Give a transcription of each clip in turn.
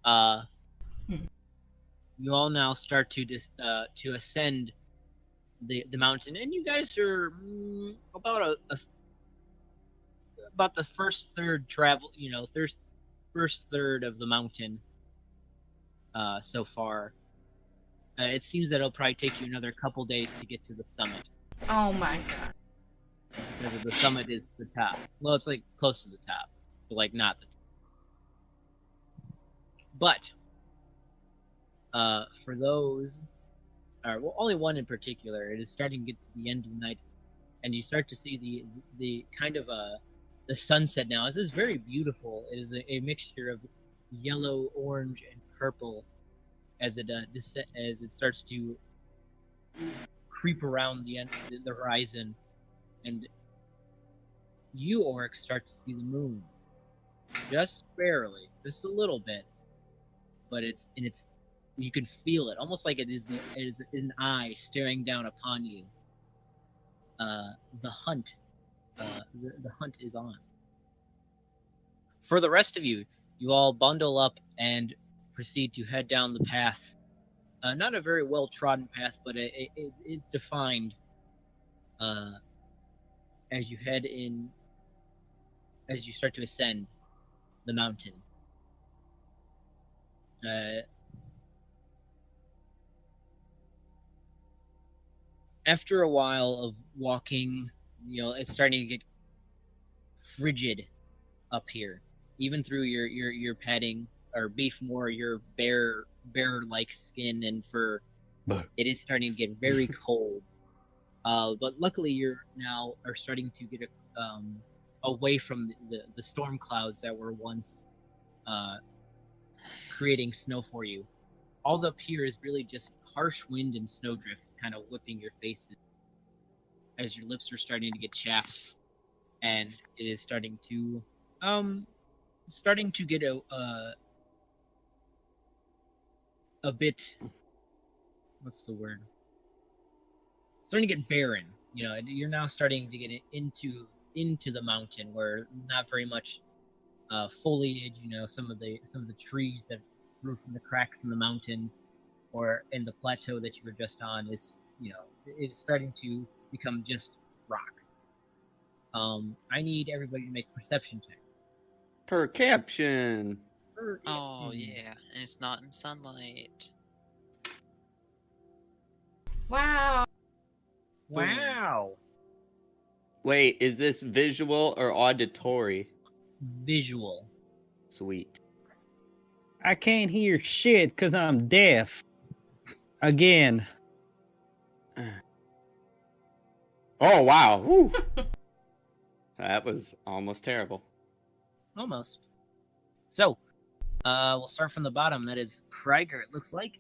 Uh, you all now start to ascend the mountain, and you guys are about about the first third travel. First third of the mountain so far. It seems that it'll probably take you another couple days to get to the summit. Oh my god. Because the summit is the top. Well, it's like close to the top, but like not the top. But for those, well, only one in particular, it is starting to get to the end of the night, and you start to see the kind of the sunset now. This is very beautiful. It is a mixture of yellow, orange, and purple as it starts to creep around the horizon, and you, Oryx, start to see the moon, just barely, just a little bit, but you can feel it, almost like it is an eye staring down upon you. The hunt is on. For the rest of you, you all bundle up and proceed to head down the path. Not a very well-trodden path, but it is defined as you head in, as you start to ascend the mountain. After a while of walking, it's starting to get frigid up here, even through your padding or beef more your bear-like skin and fur. It is starting to get very cold. But luckily, are starting to get away from the storm clouds that were once creating snow for you. All up here is really just harsh wind and snowdrifts kind of whipping your faces as your lips are starting to get chapped, and it is starting to get a bit, what's the word? Starting to get barren. You're now starting to get into the mountain where not very much foliage. Some of the trees that grew from the cracks in the mountains or in the plateau that you were just on is it's starting to become just rock. I need everybody to make a perception check. Perception. Oh yeah, and it's not in sunlight. Wow. Wow. Wait, is this visual or auditory? Visual. Sweet. I can't hear shit because I'm deaf. Again. Oh, wow. Woo. That was almost terrible. Almost. So, we'll start from the bottom. That is Krieger, it looks like.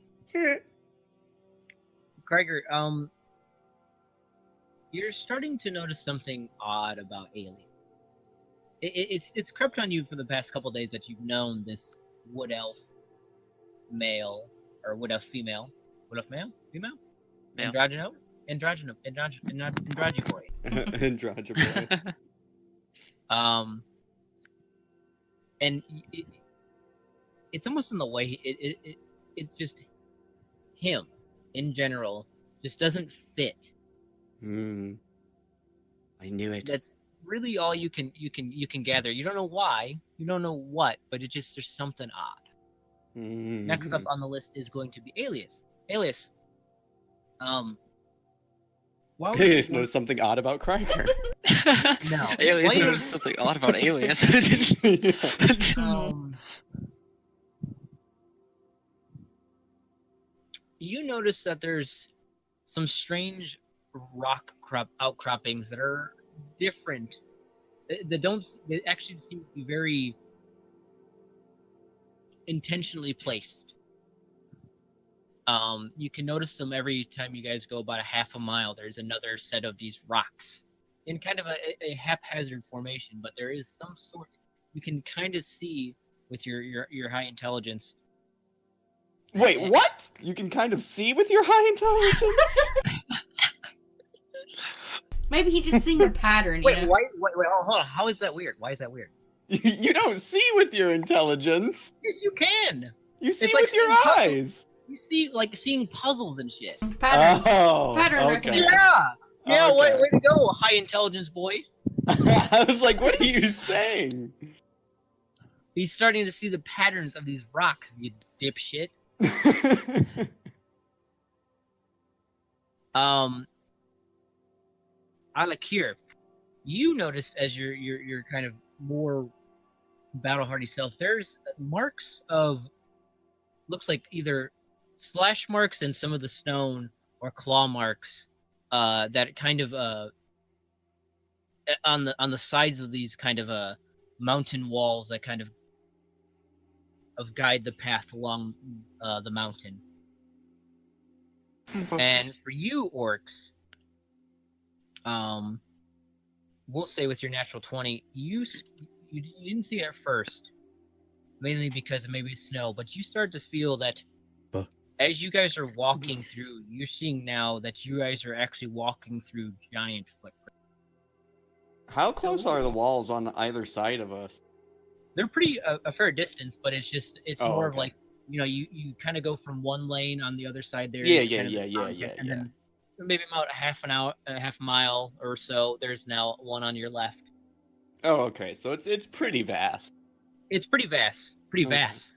Krieger, you're starting to notice something odd about aliens. It's crept on you for the past couple days that you've known this wood elf male, or wood elf female. Wood elf male? Female? Male. Androgynoboy. Androgynoboy. And it's almost in the way it just him in general just doesn't fit. I knew it. That's really all you can gather. You don't know why, you don't know what, but there's something odd. Next up on the list is going to be Alias. Alias. Alias knows something odd about Krieger. No. Alias knows something odd about Alias. You notice that there's some strange rock outcroppings that are different. They actually seem to be very intentionally placed. You can notice them every time you guys go about a half a mile. There's another set of these rocks in kind of a haphazard formation, but there is some sort you can kind of see with your high intelligence. Wait, what? You can kind of see with your high intelligence? Maybe he's just seeing a pattern. Wait, hold on. How is that weird? Why is that weird? You don't see with your intelligence. Yes, you can. You see It's like with your seeing puzzles. eyes. You see, like seeing puzzles and shit. Patterns. Oh, Pattern okay. recognition. Yeah, Okay. way to go, high intelligence boy. I was like, what are you saying? He's starting to see the patterns of these rocks, you dipshit. Alakir, you noticed as your kind of more battle hardy self, there's marks of looks like either slash marks in some of the stone or claw marks that kind of on the sides of these kind of mountain walls that kind of guide the path along the mountain. And for you orcs, we'll say with your natural 20, you didn't see it at first, mainly because of maybe snow, but you start to feel that as you guys are walking through, you're seeing now that you guys are actually walking through giant footprints. How close are the walls on either side of us? They're pretty a fair distance, but it's more of okay. like, you know, you kind of go from one lane on the other side there. Yeah, And then maybe about a half mile or so, there's now one on your left. Oh, okay. So it's pretty vast. It's pretty vast. Pretty Okay. vast.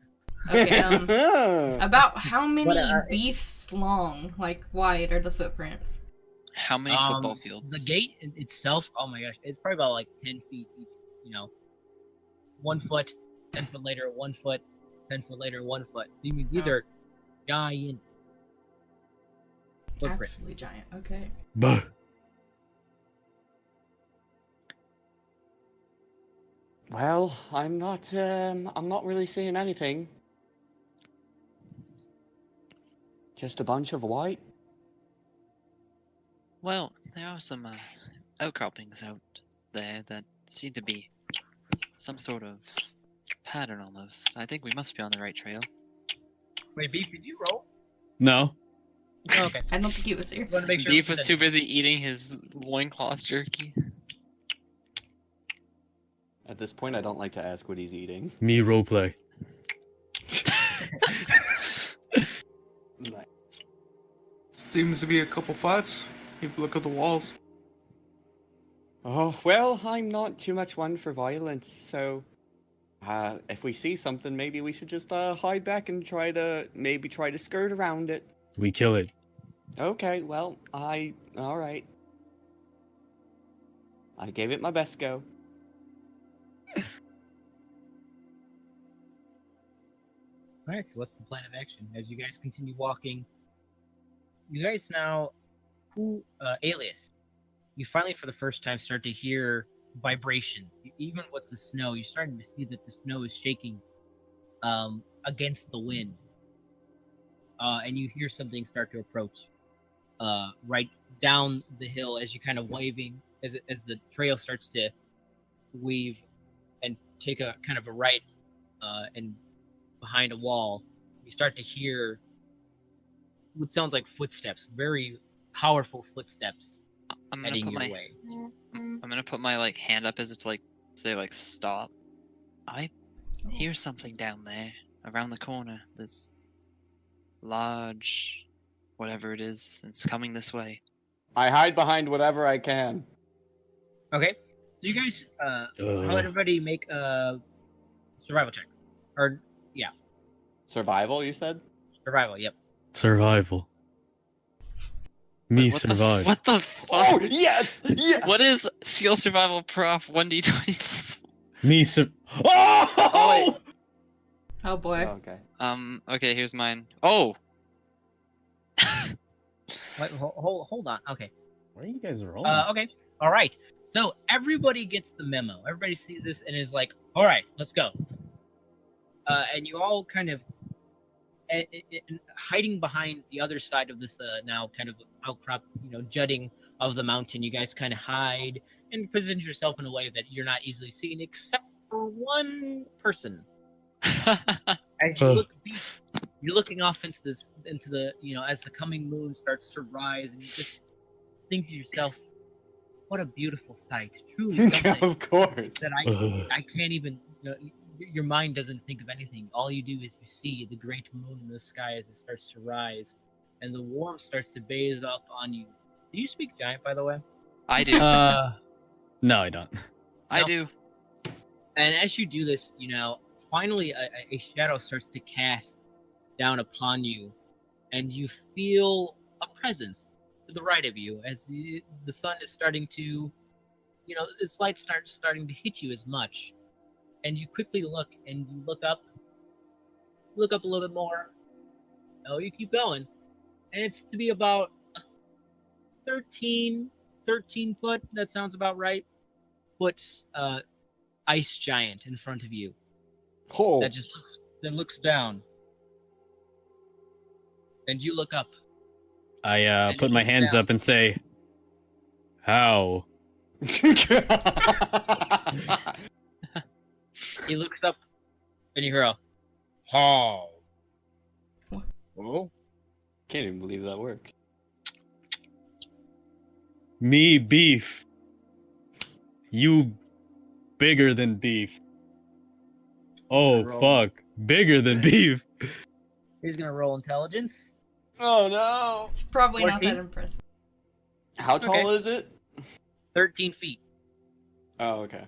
Okay, about how many But, beefs long, like wide, are the footprints? How many football fields? The gate itself, oh my gosh, it's probably about like 10 feet each, you know. 1 foot, 10 foot later, 1 foot, 10 foot later, 1 foot. I mean, these are giant footprints. Actually giant, okay. Buh. Well, I'm not really seeing anything. Just a bunch of white. Well, there are some outcroppings out there that seem to be some sort of pattern almost. I think we must be on the right trail. Wait, Beef, did you roll? No. Oh, okay. I don't think he was here. Want to make sure Beef was too busy eating his loincloth jerky. At this point, I don't like to ask what he's eating. Me roleplay. Nice. Seems to be a couple fights, if you look at the walls. Oh, well, I'm not too much one for violence, so if we see something, maybe we should just hide back and try to skirt around it. We kill it. Okay, well, alright. I gave it my best go. Alright, so what's the plan of action? As you guys continue walking, you guys now, Alias, you finally for the first time start to hear vibration. Even with the snow, you're starting to see that the snow is shaking against the wind. And you hear something start to approach right down the hill as you kind of waving, as the trail starts to weave and take a kind of a right and behind a wall, you start to hear what sounds like footsteps, very powerful footsteps I'm gonna heading put your my way. I'm gonna put my like hand up as if to like say like stop. I hear something down there around the corner. This large whatever it is. It's coming this way. I hide behind whatever I can. Okay, so you guys, how about everybody make survival checks, or yeah, Survival, you said? survival. Yep. Survival. Me Wait, what survive. what the fuck? Oh, yes! Yes! What is Seal Survival Prof 1d20 plus? Me sur- Oh! Oh, wait. Oh boy. Oh, okay. Okay, here's mine. Oh! Wait, hold on. Okay. Why are you guys rolling? Okay. All right. So everybody gets the memo. Everybody sees this and is like, "All right, let's go." And you all kind of hiding behind the other side of this now kind of outcrop, jutting of the mountain. You guys kind of hide and position yourself in a way that you're not easily seen, except for one person. As you look, you're looking off into the as the coming moon starts to rise, and you just think to yourself, "What a beautiful sight! Truly something Of course. that I can't even your mind doesn't think of anything. All you do is you see the great moon in the sky as it starts to rise, and the warmth starts to bathe up on you. Do you speak giant, by the way? I do. No, I don't. I no. do. And as you do this, finally a shadow starts to cast down upon you, and you feel a presence to the right of you as the sun is starting to, its light starts starting to hit you as much. And you quickly look, and you look up a little bit more. Oh, you keep going. And it's to be about 13 foot, that sounds about right, foot's ice giant in front of you. Oh. That looks down. And you look up. I put my hands up and say, "How?" He looks up, and you hear a, "How?" Oh? Can't even believe that worked. Me beef. You bigger than beef. Oh Roll. fuck, bigger than beef. He's gonna roll intelligence. Oh no. It's probably not 14? that impressive. How tall is it? 13 feet. Oh, okay.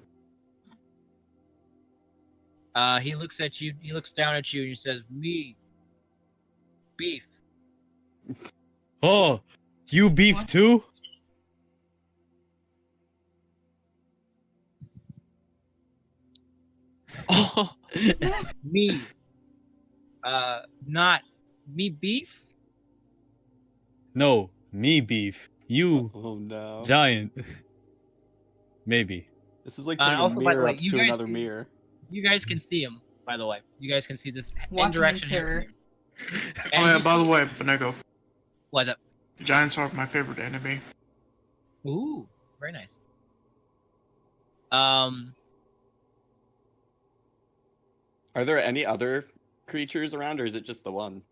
He looks at you. He looks down at you, and he says, "Me, beef." Oh, you beef What? too? Oh, Me. Not me beef. No, me beef. You Oh no. giant. Maybe. This is like Uh, putting also, a by the mirror way, up you to guys- another mirror. You guys can see him, by the way. You guys can see this Watching indirection in terror. here. Oh And yeah, you by the see- way, Benego, What's up? giants are my favorite enemy. Ooh, very nice. Are there any other creatures around, or is it just the one?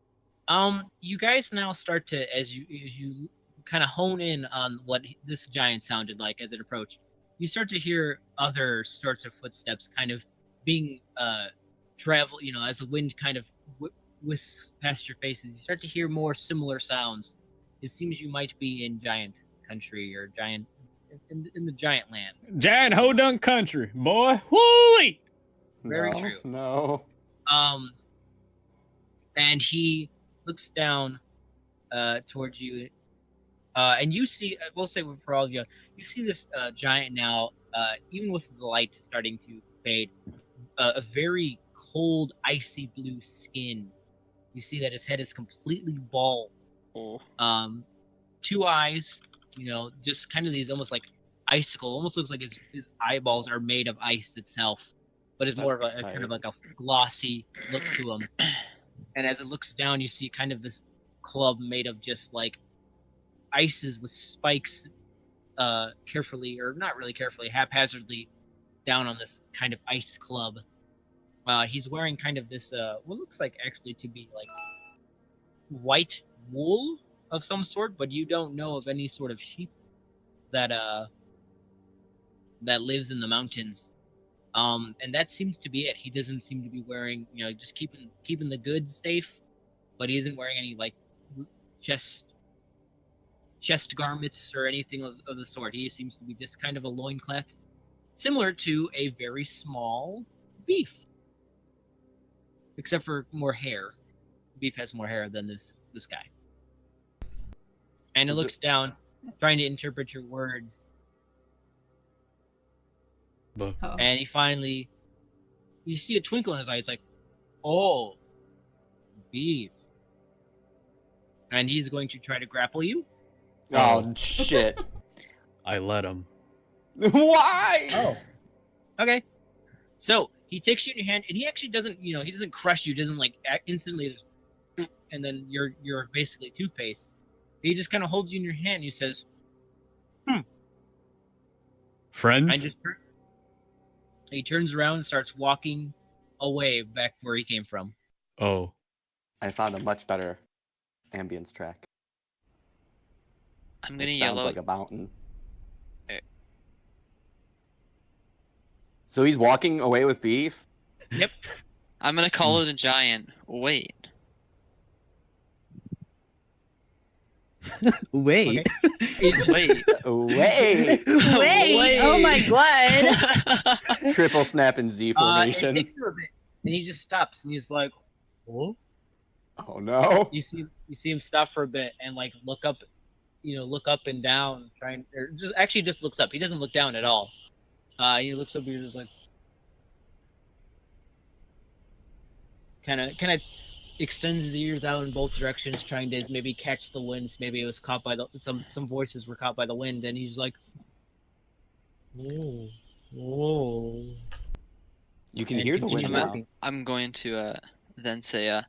You guys now start to, as you kind of hone in on what this giant sounded like as it approached, you start to hear other sorts of footsteps kind of being travel, as the wind kind of whisks past your faces. You start to hear more similar sounds. It seems you might be in giant country or giant in the giant land. Giant hodunk country, boy. Woo-wee! Very No, true. No. And he looks down towards you, and you see, we'll say for all of you, you see this giant now, even with the light starting to fade, a very cold, icy blue skin. You see that his head is completely bald. oh. 2 eyes, just kind of these almost like icicle, almost looks like his eyeballs are made of ice itself, but it's more of a kind of like a glossy look to him. And as it looks down, you see kind of this club made of just like ices with spikes, carefully, or not really carefully, haphazardly down on this kind of ice club. He's wearing kind of this, what looks like actually to be like white wool of some sort, but you don't know of any sort of sheep that lives in the mountains. And that seems to be it. He doesn't seem to be wearing, just keeping the goods safe, but he isn't wearing any like chest garments or anything of the sort. He seems to be just kind of a loincloth, similar to a very small beef, except for more hair. Beef has more hair than this guy. And it Is looks down, trying to interpret your words. Uh-oh. And he finally, you see a twinkle in his eye. He's like, "Oh, beef." And he's going to try to grapple you. Oh shit. I let him. Why? Oh. Okay. So he takes you in your hand, and he actually doesn't, he doesn't crush you, doesn't like instantly, and then you're basically toothpaste. He just kind of holds you in your hand. And he says, Friends? "I just." He turns around and starts walking away back where he came from. Oh. I found a much better ambience track. I'm gonna It yell sounds out. like a mountain. Eh. So he's walking away with beef? Yep. I'm gonna call it a giant. Wait. Wait. Okay. Wait. Wait! Wait! Oh my god! Triple snap in Z It formation. takes you a bit, and he just stops, and he's like, "Oh." Oh no. You see him stop for a bit and like look up, look up and down, or just looks up. He doesn't look down at all. He looks up and he's just like, kind of extends his ears out in both directions, trying to maybe catch the winds. Maybe it was caught by some voices were caught by the wind, and he's like, "Oh, oh." You can And hear the continues wind now. walking. I'm going to then say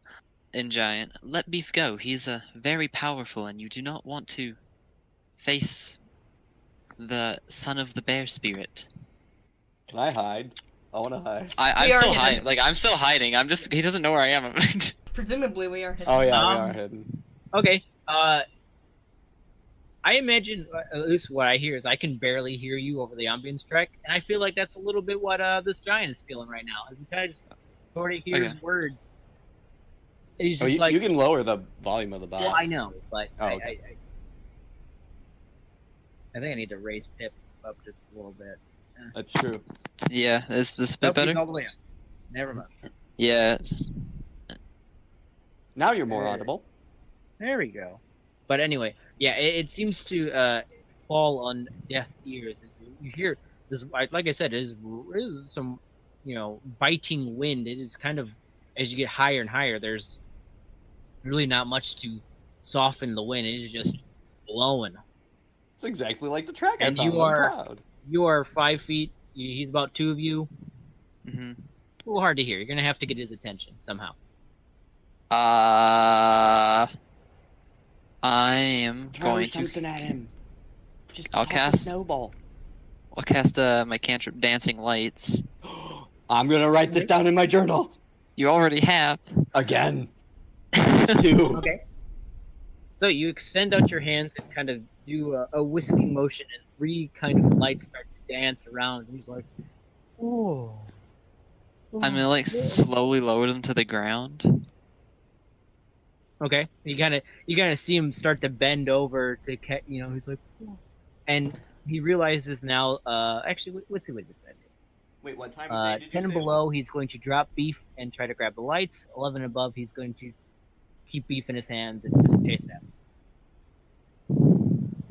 in giant, let Beef go. He's very powerful, and you do not want to face the son of the bear spirit. Can I hide? I want to hide. I'm We are still hidden. hiding. Like I'm still hiding. He doesn't know where I am. Presumably we are hidden. Oh yeah, we Um, are hidden. Okay. I imagine, at least what I hear is I can barely hear you over the ambience track, and I feel like that's a little bit what this giant is feeling right now. As he kind of just sort of hears Okay. words. He's Oh, just like, you can lower the volume of the bot. well, I know, but Oh, okay. I think I need to raise Pip up just a little bit. That's true. Yeah, is this a bit Nope, he's better? all the way up. Never mind. Yeah. Now you're more audible. There we go. But anyway, yeah, it seems to fall on deaf ears. You hear this, like I said, it is some, biting wind. It is kind of, as you get higher and higher, there's really not much to soften the wind. It is just blowing. It's exactly like the track And I found you on are- Cloud. You are 5 feet. He's about 2 of you. hmm A little hard to hear. You're gonna have to get his attention somehow. I am Throw going something to. at him. Just I'll toss a cast- snowball. I'll cast my cantrip Dancing Lights. I'm gonna write this down in my journal You already have. again. Two. Okay. So you extend out your hands and kind of do a whisking motion, and 3 kind of lights start to dance around. And he's like, "Oh." I'm gonna like slowly lower them to the ground. Okay. You kind of see him start to bend over to he's like, "Oh." And he realizes now. Actually, let's see what this guy did. Wait, what time of day did you 10 and say? below, he's going to drop Beef and try to grab the lights. 11 and above, he's going to keep Beef in his hands and just chase it after.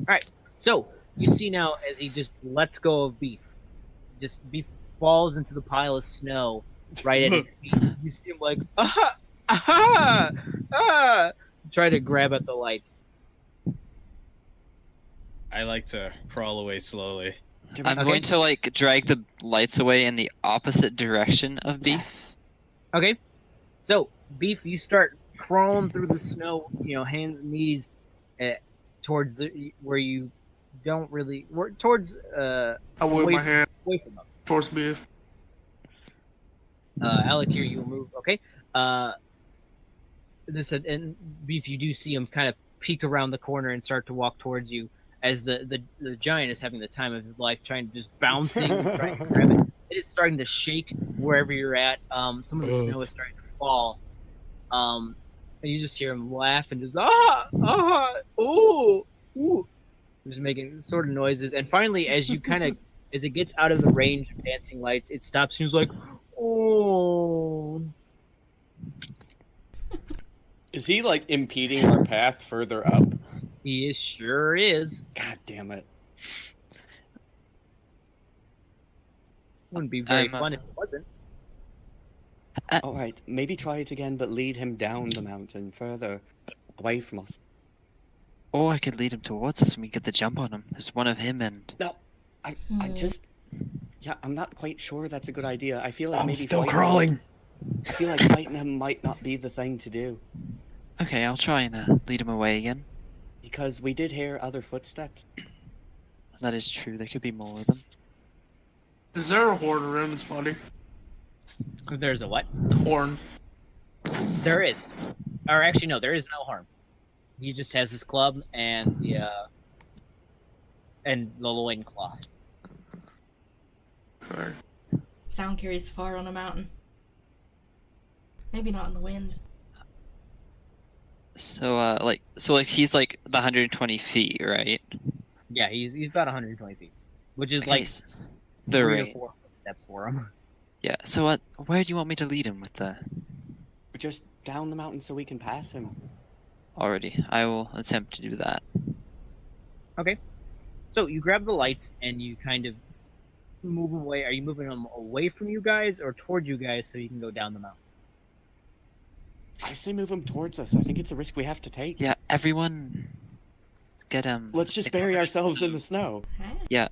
Alright, so you see now as he just lets go of Beef. Just Beef falls into the pile of snow right at his feet. You see him like, aha! Aha! Ah! Try to grab at the lights. I like to crawl away slowly. I'm Okay. going to like drag the lights away in the opposite direction of Beef. Okay, so Beef, you start crawling through the snow, hands and knees, towards where you don't really, towards I wave away, my hand away from them. towards Beef. Alec, here you move. Okay. And Beef, you do see him kind of peek around the corner and start to walk towards you as the giant is having the time of his life, trying to just bouncing, trying to grab it. It is starting to shake wherever you're at. Some of the snow is starting to fall. And you just hear him laugh and just ooh, just making sort of noises. And finally, as you kind of as it gets out of the range of dancing lights, it stops. And he's like, "Oh." Is he like impeding our path further up? He sure is. God damn it. Wouldn't be very I'm, fun if it wasn't. Alright, maybe try it again, but lead him down the mountain further away from us. Or I could lead him towards us and we get the jump on him. There's one of him and I Hmm. just. Yeah, I'm not quite sure that's a good idea. I feel like I'm maybe still fighting crawling. I feel like fighting him might not be the thing to do. okay, I'll try and lead him away again. Because we did hear other footsteps. That is true. There could be more of them. Is there a horn around his body? If there's a what? Horn. There is. Or actually, no, there is no harm. He just has his club and the loincloth. Okay. Sound carries far on a mountain. Maybe not in the wind. So, he's like the 120 feet, right? Yeah, he's about 120 feet, which is Okay, like s- the 3 to range. 4 footsteps for him. Yeah. So, where do you want me to lead him with the? Just down the mountain so we can pass him. Already, I will attempt to do that. Okay. So you grab the lights and you kind of move him away. Are you moving him away from you guys or towards you guys so you can go down the mountain? I say move him towards us. I think it's a risk we have to take. Yeah, everyone, get Let's just bury ourselves in the snow. Yeah.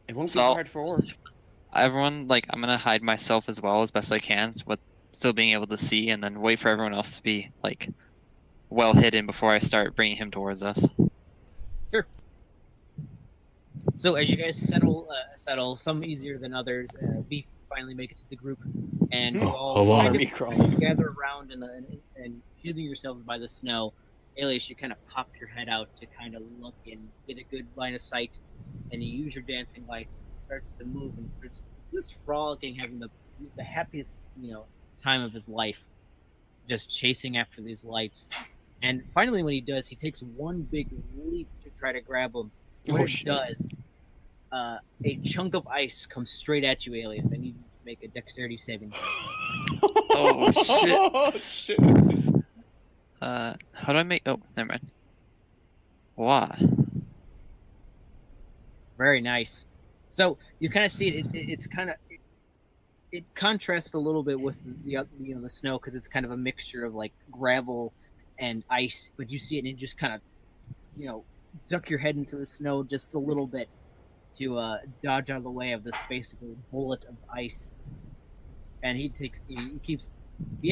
It won't So be I'll- hard for orcs. Everyone, like, I'm gonna hide myself as well as best I can, with still being able to see, and then wait for everyone else to be like well hidden before I start bringing him towards us. So as you guys settle, some easier than others, we finally make it to the group, and you all Oh, wow. kind Army of crawl. gather around and shielding yourselves by the snow. Alias, you kind of pop your head out to kind of look and get a good line of sight, and you use your dancing light. Starts to move and starts just frolicking, having the happiest time of his life, just chasing after these lights. And finally, when he does, he takes one big leap to try to grab them. When Oh, it shit. does, a chunk of ice comes straight at you, Alias. I need you to make a dexterity saving throw. Oh, shit. Oh, shit. How do I make? Oh, never mind. Wow. Very nice. So you kind of see it. It's kind of it contrasts a little bit with the snow because it's kind of a mixture of like gravel and ice. But you see it and you just kind of duck your head into the snow just a little bit to dodge out of the way of this basically bullet of ice. And he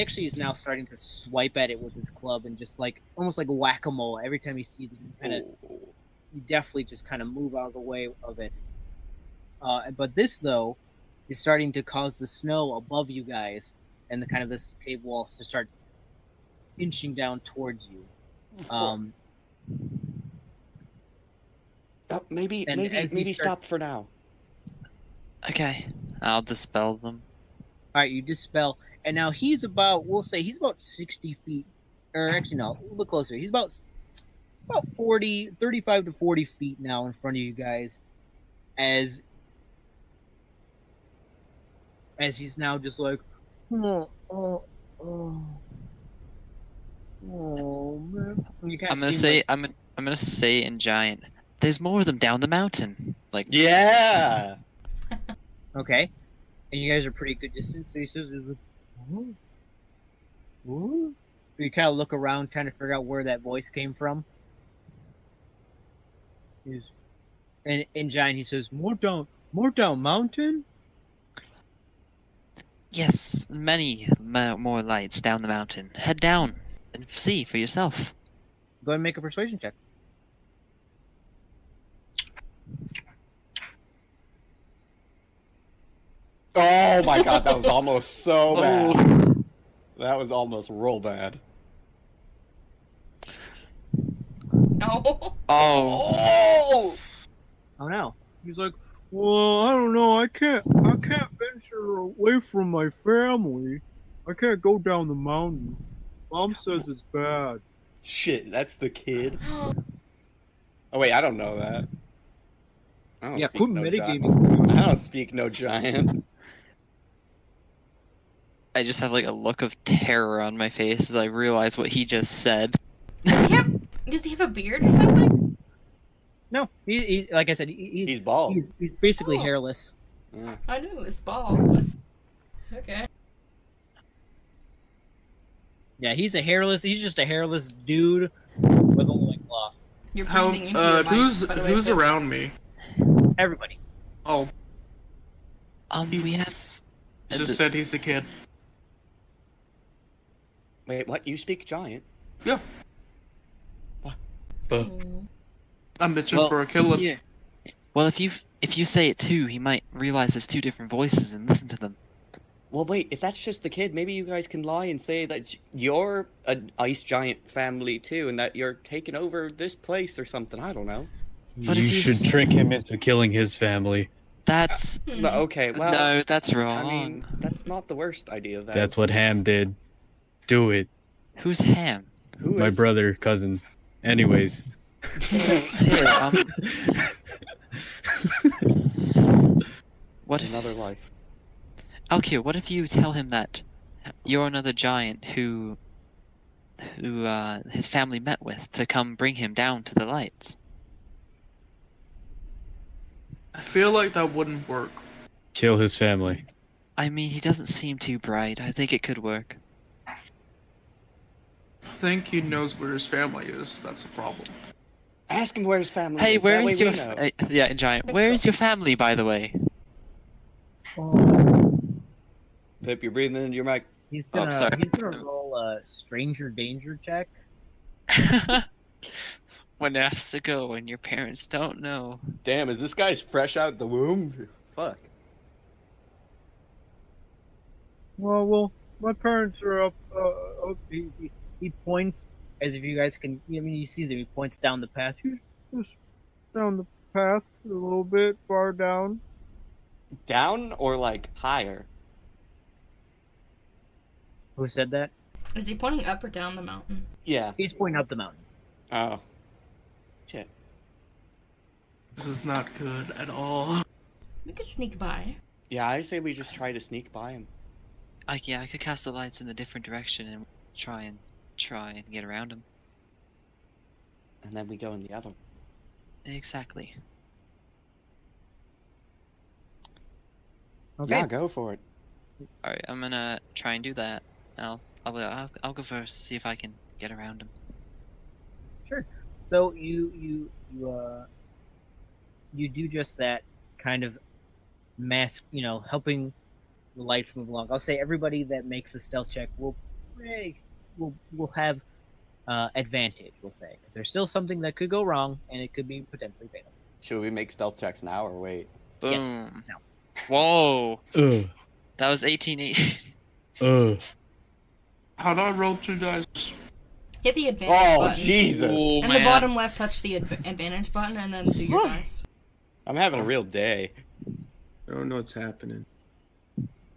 actually is now starting to swipe at it with his club and just like almost like whack-a-mole. Every time he sees it, you definitely just kind of move out of the way of it. But this though is starting to cause the snow above you guys and the kind of this cave wall to start inching down towards you. Maybe And as he starts- stop for now. Okay, I'll dispel them. All right, you dispel, and now he's about, we'll say he's about 60 feet, or actually no, look closer. He's about 35 to 40 feet now in front of you guys, as he's now just like, oh man. And you kinda I'm gonna see him, say, like, I'm gonna say in giant. There's more of them down the mountain. Like, Yeah. okay, and you guys are pretty good distance. So he says, "Ooh, ooh." You kind of look around, trying to figure out where that voice came from. And in giant, he says, more down mountain." yes, many more lights down the mountain. Head down and see for yourself. Go ahead and make a persuasion check. Oh my god, that was almost so bad. Oh. That was almost real bad. Oh. Oh. Oh no. He's like, well, I don't know. I can't venture away from my family. I can't go down the mountain. Mom says it's bad. Shit, that's the kid. Oh wait, I don't know that. I don't Yeah, speak quit no metagaming. I don't speak no giant. I just have like a look of terror on my face as I realize what he just said. Does he have a beard or something? No, he like I said, He's bald. he's basically Oh. hairless. Yeah. I knew it was bald. But... Okay. Yeah, he's just a hairless dude with a loincloth. You're How? breathing into your mic, by the way, Who's Pip. around me? Everybody. Oh, We have. just said he's a kid. Wait, what? You speak giant? Yeah, Mm. I'm bitching Well, for a killer. Yeah. Well, if you say it too, he might realize there's two different voices and listen to them. Well, wait, if that's just the kid, maybe you guys can lie and say that you're an ice giant family too, and that you're taking over this place or something. I don't know. But you if should he's- trick him into killing his family. That's Okay, well, no, that's I wrong. mean, that's not the worst idea. Though. That's what Ham did. Do it. Who's Ham? Who My is- brother, cousin. Anyways. Here, what if Another life. Alkir, what if you tell him that you're another giant who his family met with to come bring him down to the lights? I feel like that wouldn't work. Kill his family. I mean, he doesn't seem too bright. I think it could work. I think he knows where his family is. That's a problem. Ask him where his family Hey, is. where that is way your we know. yeah, giant? Where is your family, by the way? Pip, you're breathing into your mic. He's Oh, gonna sorry. he's gonna roll a stranger danger check. When it has to go when your parents don't know. Damn, is this guy's fresh out the womb? Fuck. Well, my parents are up. He points as if you guys can. I mean, he sees him. He points down the path. Just down the path a little bit, far down. Down or like higher? Who said that? Is he pointing up or down the mountain? Yeah. He's pointing up the mountain. Oh. Shit. This is not good at all. We could sneak by. Yeah, I say we just try to sneak by him. I could cast the lights in a different direction and try and get around him. And then we go in the other. Exactly. Okay. Yeah, go for it. All right, I'm gonna try and do that. I'll go first. See if I can get around him. So you do just that, kind of helping the lights move along. I'll say everybody that makes a stealth check will have advantage. We'll say because there's still something that could go wrong and it could be potentially fatal. Should we make stealth checks now or wait? Boom. Yes. No. Whoa. Ugh. That was 18. Ugh. How'd I roll 2 dice? Hit the advantage Oh, button. Jesus. Oh, And man. the bottom left, touch the advantage button, and then do your dice. I'm having a real day. I don't know what's happening.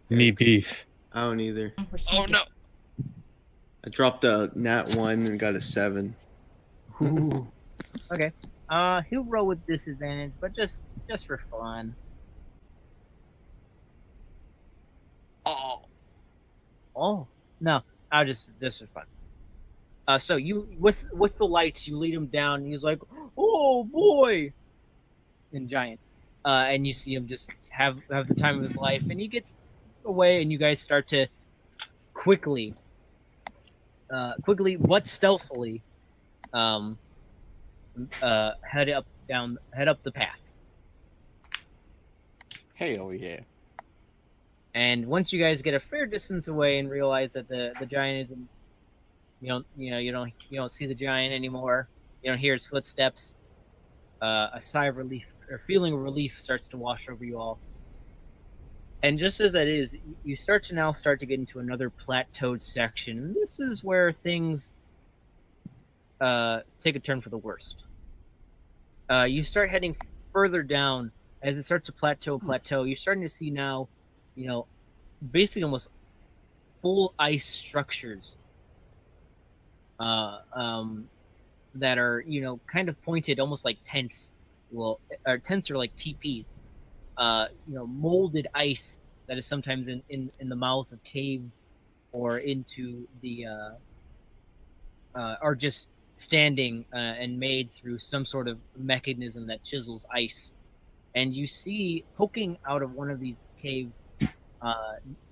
Me beef. I don't either. We're Oh sneaking. no. I dropped a nat 1 and got a 7. Okay. He'll roll with disadvantage, but just for fun. Oh. Oh no, I'll just for fun. So you with the lights, you lead him down. And he's like, "Oh boy!" in giant, and you see him just have the time of his life, and he gets away, and you guys start to quickly but stealthily, head up the path. Hell yeah. And once you guys get a fair distance away and realize that the giant isn't, you don't see the giant anymore. You don't hear his footsteps. A sigh of relief or feeling of relief starts to wash over you all. And just as that is, you start to get into another plateaued section. And this is where things take a turn for the worst. You start heading further down as it starts to plateau. You're starting to see now, basically almost full ice structures that are, kind of pointed almost like tents. Well, or tents are like teepees. Molded ice that is sometimes in the mouths of caves or into the are just standing and made through some sort of mechanism that chisels ice. And you see poking out of one of these caves,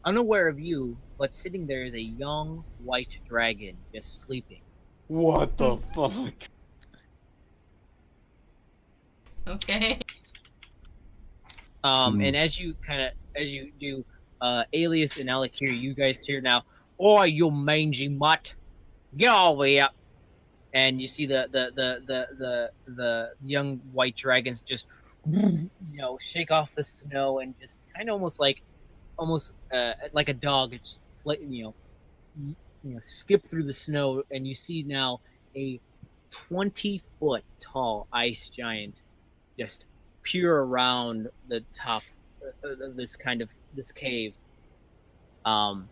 unaware of you, but sitting there is a young white dragon just sleeping. What the fuck? Okay. And as you do, Alias and Alec here, you guys hear now, "Oh, you mangy mutt, get all the way up!" And you see the young white dragons just, shake off the snow and just kind of almost like a dog, it's skip through the snow, and you see now a 20-foot tall ice giant just peer around the top of this cave. And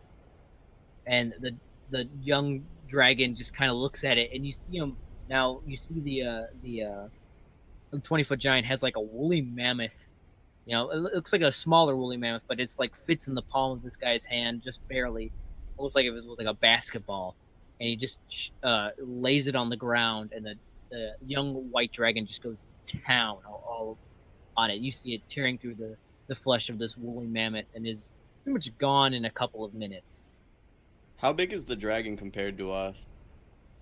the young dragon just kind of looks at it, and you see him now. You see the 20-foot giant has like a woolly mammoth. You know, it looks like a smaller woolly mammoth, but it's like fits in the palm of this guy's hand just barely, almost like it was like a basketball. And he just lays it on the ground, and the young white dragon just goes to town all on it. You see it tearing through the flesh of this woolly mammoth, and is pretty much gone in a couple of minutes. How big is the dragon compared to us?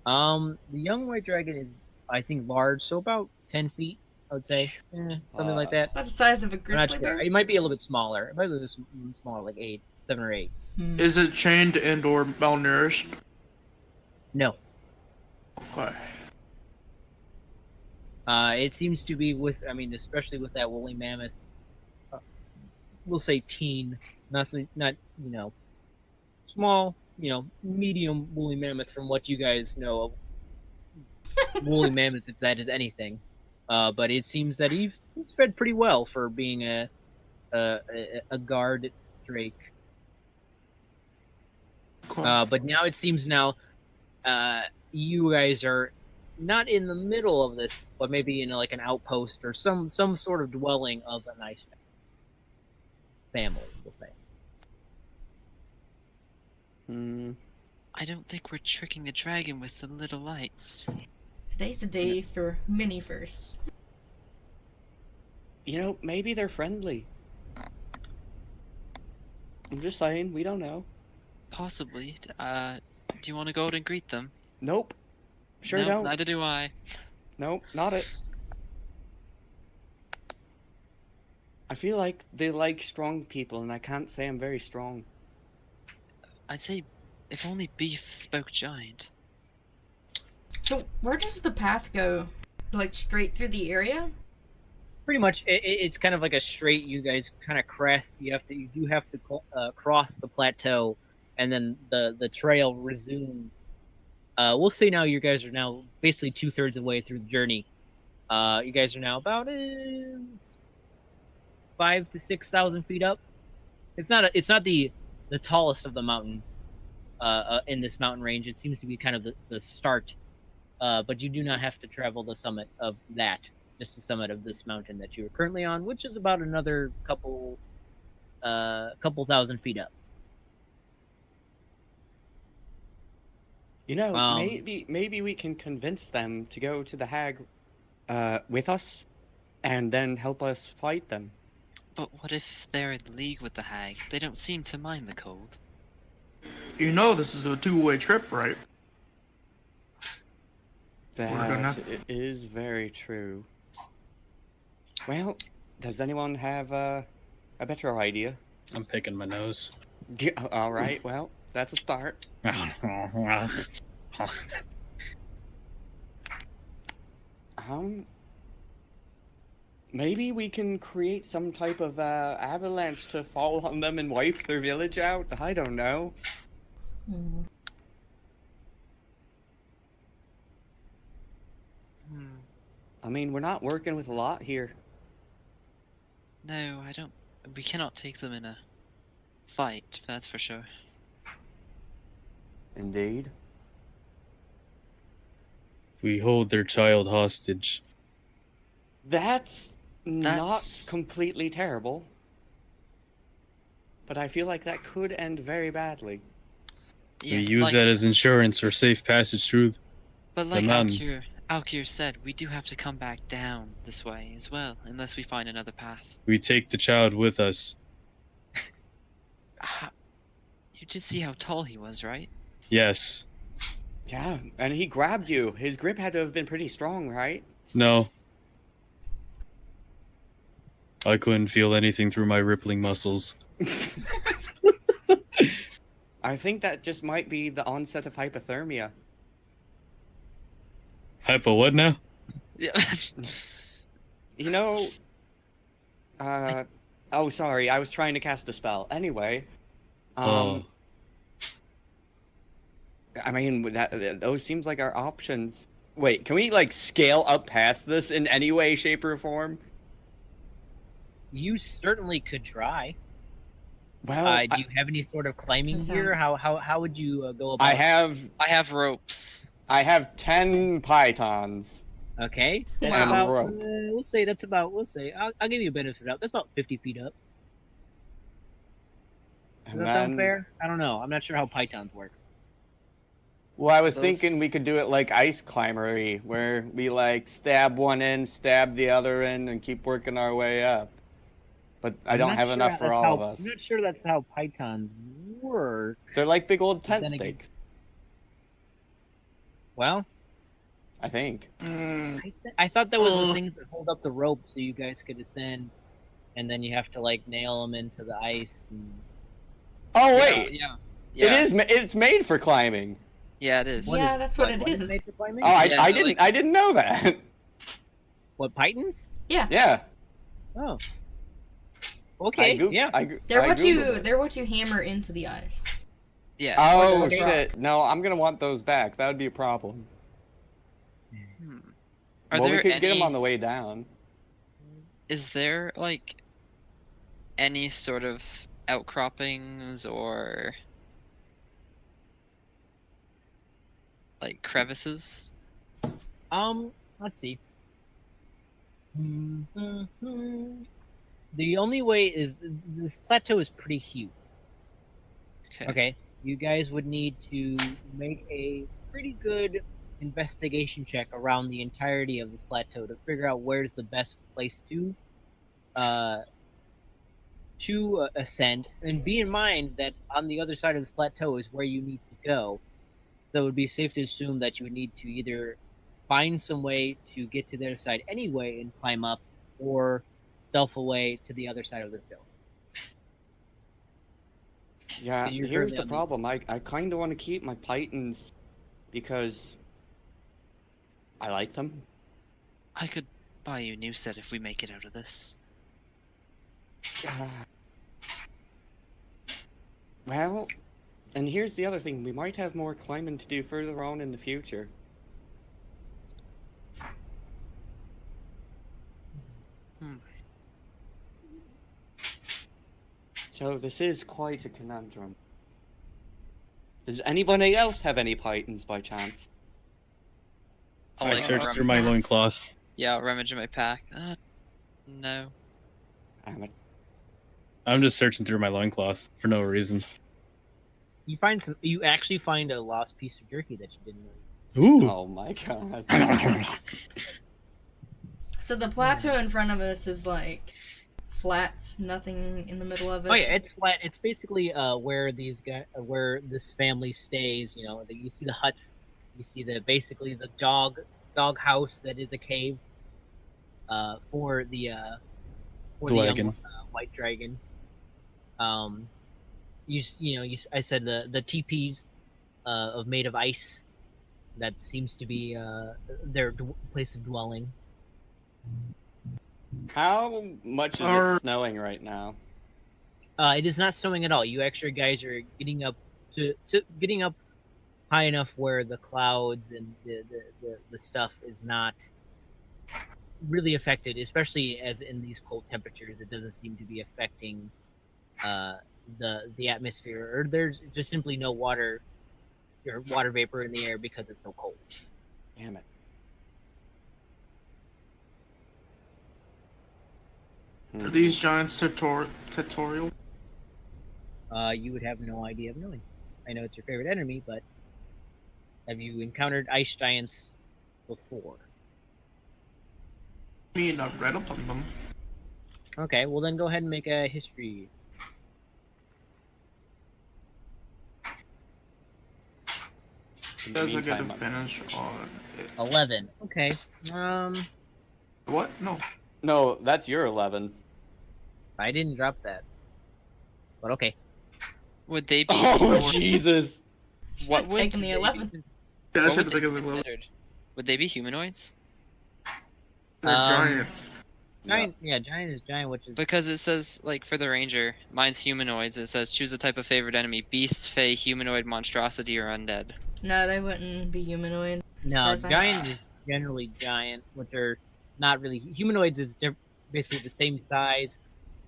The young white dragon is, I think, large, so about 10 feet, I would say, something like that. About the size of a I'm not grizzly sure. bear? It might be a little bit smaller. It might be a little smaller, like 7 or 8. Is it chained and or malnourished? No. Okay. It seems to be especially with that woolly mammoth. We'll say teen, not small, medium woolly mammoth. From what you guys know of woolly mammoths, if that is anything. But it seems that he's fed pretty well for being a guard drake. Cool. But now it seems you guys are not in the middle of this, but maybe in like an outpost or some sort of dwelling of a nice family, we'll say. I don't think we're tricking a dragon with the little lights. Today's the day for mini firsts. Maybe they're friendly. I'm just saying, we don't know. Possibly. Do you want to go out and greet them? Nope. Sure no, don't. Neither do I. Nope, not it. I feel like they like strong people, and I can't say I'm very strong. I'd say if only Beef spoke giant. So where does the path go? Like straight through the area? Pretty much, it's kind of like a straight. You guys kind of crest. You do have to cross the plateau, and then the trail resumes. We'll say now you guys are now basically 2/3 of the way through the journey. You guys are now about 5,000 to 6,000 feet up. It's not the tallest of the mountains in this mountain range. It seems to be kind of the start, but you do not have to travel the summit of that. Just the summit of this mountain that you are currently on, which is about another couple thousand feet up. Maybe we can convince them to go to the hag with us, and then help us fight them. But what if they're in league with the hag? They don't seem to mind the cold. This is a two-way trip, right? That is very true. Well, does anyone have a better idea? I'm picking my nose. All right, well, that's a start. Maybe we can create some type of avalanche to fall on them and wipe their village out. I don't know. I mean, we're not working with a lot here. No, I don't. We cannot take them in a fight, that's for sure. Indeed. We hold their child hostage. That's not completely terrible. But I feel like that could end very badly. Yes, we use that as insurance or safe passage through But like the mountain. Alkir said, we do have to come back down this way as well, unless we find another path. We take the child with us. You did see how tall he was, right? Yes. Yeah, and he grabbed you. His grip had to have been pretty strong, right? No. I couldn't feel anything through my rippling muscles. I think that just might be the onset of hypothermia. Hypo what now? Yeah. Oh, sorry, I was trying to cast a spell. Anyway, Oh. I mean, those seems like our options. Wait, can we, scale up past this in any way, shape, or form? You certainly could try. Well, Do you have any sort of climbing That gear? sounds- How would you go about? I have I have ropes. 10 pythons. Okay. That's Wow. about. Rope. We'll say that's about. We'll say I'll give you a benefit up. That's about 50 feet up. Does And that sound then- fair? I don't know. I'm not sure how pythons work. Well, I was Those- thinking we could do it like ice climbery, where we like stab one in, stab the other in, and keep working our way up. But I I'm don't not have sure enough for that's all how- of us. I'm not sure that's how pythons work. They're like big old tent Then again- stakes, Well, I think. I thought that was the Ugh. things that hold up the rope so you guys could ascend, and then you have to like nail them into the ice. And... Oh wait, Yeah. it's made for climbing. Yeah, it is. What Yeah, is- that's what it what is. made for climbing? Oh, Yeah, I didn't know that. What, pythons? Yeah. Oh. Okay. Yeah. They're I what Googled it. they're what you hammer into the ice. Yeah. Oh Or the shit! No, I'm gonna want those back. That would be a problem. Hmm. Are Well, there we could any? get them on the way down. Is there like any sort of outcroppings or like crevices? Let's see. The only way is this plateau is pretty huge. Okay, you guys would need to make a pretty good investigation check around the entirety of this plateau to figure out where's the best place to ascend. And be in mind that on the other side of this plateau is where you need to go. So it would be safe to assume that you would need to either find some way to get to the other side anyway and climb up, or stealth away to the other side of this hill. Yeah, And you're here's currently the on the- problem. I kind of want to keep my pythons because I like them. I could buy you a new set if we make it out of this. Well, and here's the other thing. We might have more climbing to do further on in the future. So this is quite a conundrum. Does anybody else have any pythons by chance? I'll, I like, searched rummage- through my loincloth. Yeah, I'll rummage in my pack. No. Damn it. I'm just searching through my loincloth for no reason. You find some. You actually find a lost piece of jerky that you didn't know. Ooh. Oh my god. So the plateau in front of us is like flat, nothing in the middle of it. Oh yeah, it's flat. It's basically where these guys, where this family stays. You know, you see the huts. You see basically the dog house that is a cave. For the young, Dragon. white dragon. I said the teepees, of made of ice. That seems to be their place of dwelling. How much is Are- it snowing right now? It is not snowing at all. You actually guys are getting up to getting up high enough where the clouds and the stuff is not really affected, especially as in these cold temperatures. It doesn't seem to be affecting the atmosphere, or there's just simply no water or water vapor in the air because it's so cold. Damn it. Are these giants tutorial? You would have no idea of knowing. I know it's your favorite enemy, but have you encountered ice giants before? I mean, I've read up on them. Okay, well then go ahead and make a history. In the Does I get meantime, advantage on it? 11. Okay. What? No. No, that's your 11. I didn't drop that. But okay. Would they be? Oh, Jesus. What Should've would taken the they 11. be- Yeah, I what should would have they taken be the 11. considered? Would they be humanoids? They're giant. Giant, yeah, giant is giant, which is Because it says, like, for the ranger, mine's humanoids. It says choose a type of favorite enemy: beast, fey, humanoid, monstrosity, or undead. No, they wouldn't be humanoid. far no as I giant is generally giant, which are not really humanoids. Is basically the same size,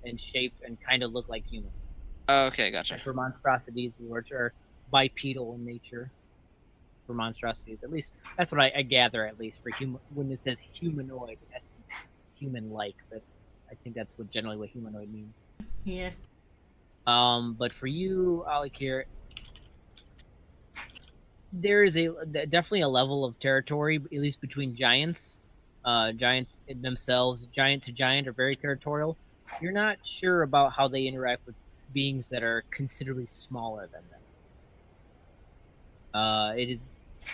and shape and kind of look like human. Okay, gotcha. And for monstrosities, which are bipedal in nature. For monstrosities, at least that's what I gather. At least for human, when it says humanoid, it has to be human-like. But I think that's generally what humanoid means. Yeah. But for you, Alikir, there is definitely a level of territory, at least between giants. Giants themselves, giant to giant, are very territorial. You're not sure about how they interact with beings that are considerably smaller than them. It is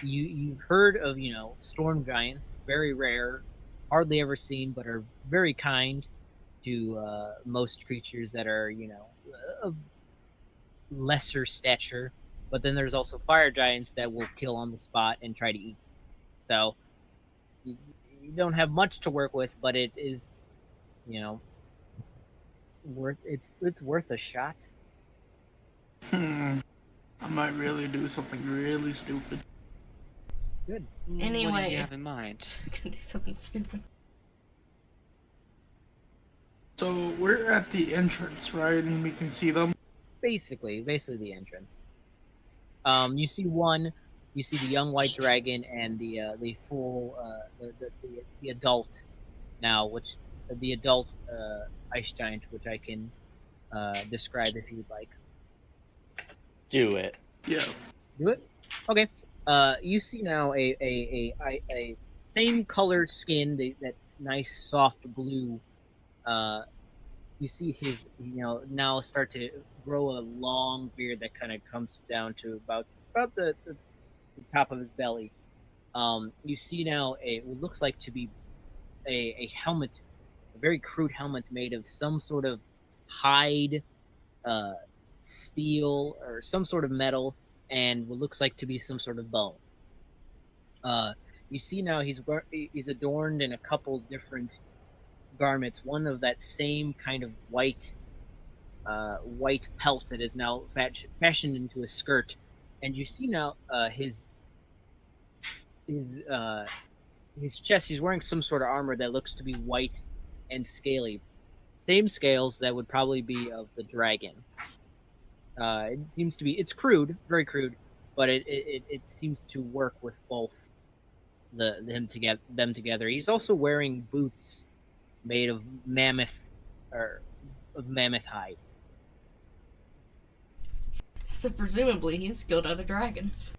you've heard of storm giants, very rare, hardly ever seen, but are very kind to most creatures that are of lesser stature. But then there's also fire giants that will kill on the spot and try to eat. So you don't have much to work with, but it is, worth it's worth a shot. I might really do something really stupid. Good. What do Anyway. you have in mind? I'm gonna do something stupid. So we're at the entrance, right? And we can see them. Basically the entrance. You see the young white dragon and the full the adult now, which the adult ice giant, which I can describe if you'd like. Do it. Yeah. Do it. Okay. You see now a same colored skin, that nice soft blue. You see his now start to grow a long beard that kind of comes down to about the top of his belly. You see now what looks like to be a helmet, a very crude helmet made of some sort of hide, steel, or some sort of metal, and what looks like to be some sort of bone. You see now he's adorned in a couple different garments, one of that same kind of white pelt that is now fashioned into a skirt, and you see now his chest. He's wearing some sort of armor that looks to be white and scaly, same scales that would probably be of the dragon. It seems to be, it's crude, very crude, but it seems to work with both them together. He's also wearing boots made of mammoth hide. So presumably he's killed other dragons.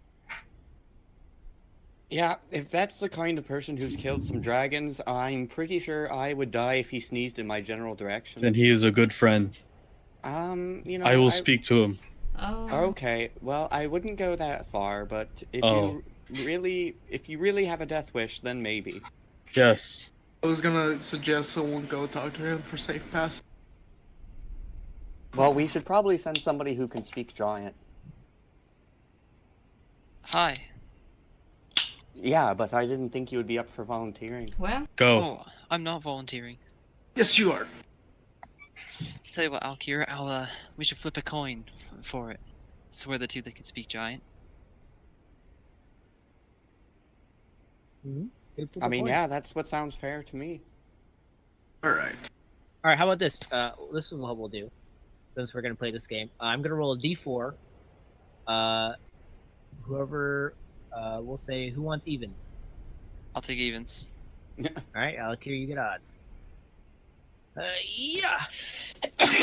Yeah, if that's the kind of person who's killed some dragons, I'm pretty sure I would die if he sneezed in my general direction. Then he is a good friend. I will speak to him. Oh. Okay, well, I wouldn't go that far, but if you really have a death wish, then maybe. Yes. I was gonna suggest someone go talk to him for safe pass. Well, we should probably send somebody who can speak giant. Hi. Yeah, but I didn't think you would be up for volunteering. Well, Go. Oh, I'm not volunteering. Yes, you are. Tell you what, Alkir, we should flip a coin for it. It's where the two that can speak giant. I mean, yeah, that's what sounds fair to me. Alright. All right, how about this? This is what we'll do, since we're gonna play this game. I'm gonna roll a d4. Whoever, we'll say, who wants even? I'll take evens. All right, Alakir, you get odds. Yeah.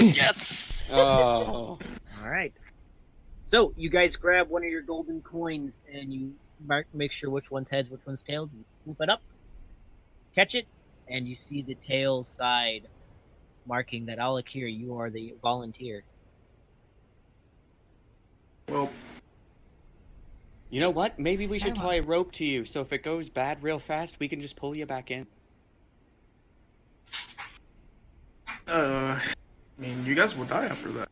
Yes! Oh. All right. So you guys grab one of your golden coins and you make sure which one's heads, which one's tails, and flip it up, catch it, and you see the tail side marking that Alakir, you are the volunteer. Well, You know what? Maybe we should Come tie a rope to you, so if it goes bad real fast, we can just pull you back in. I mean, you guys will die after that.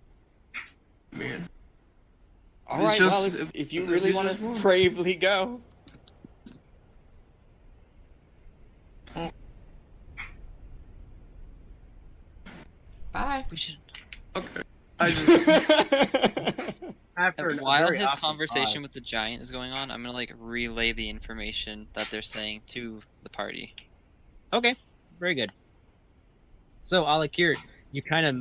I mean, Alright, just- well, if- if you if really you want just to want. bravely go. bye. We should. okay. I just, After And a while very his awkward conversation pause. with the giant is going on, I'm gonna relay the information that they're saying to the party. Okay, very good. So, Alakir, you kind of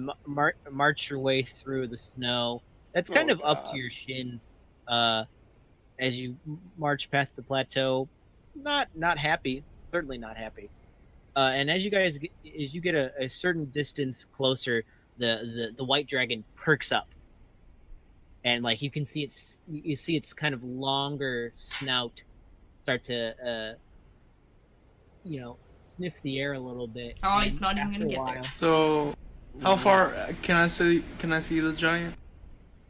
march your way through the snow. That's kind of up to your shins as you march past the plateau. Not happy, certainly not happy. And as you get a certain distance closer, the white dragon perks up, and like you can see its kind of longer snout start to sniff the air a little bit. Oh, he's and not even after gonna a get there. while- So, how far can I see? Can I see the giant?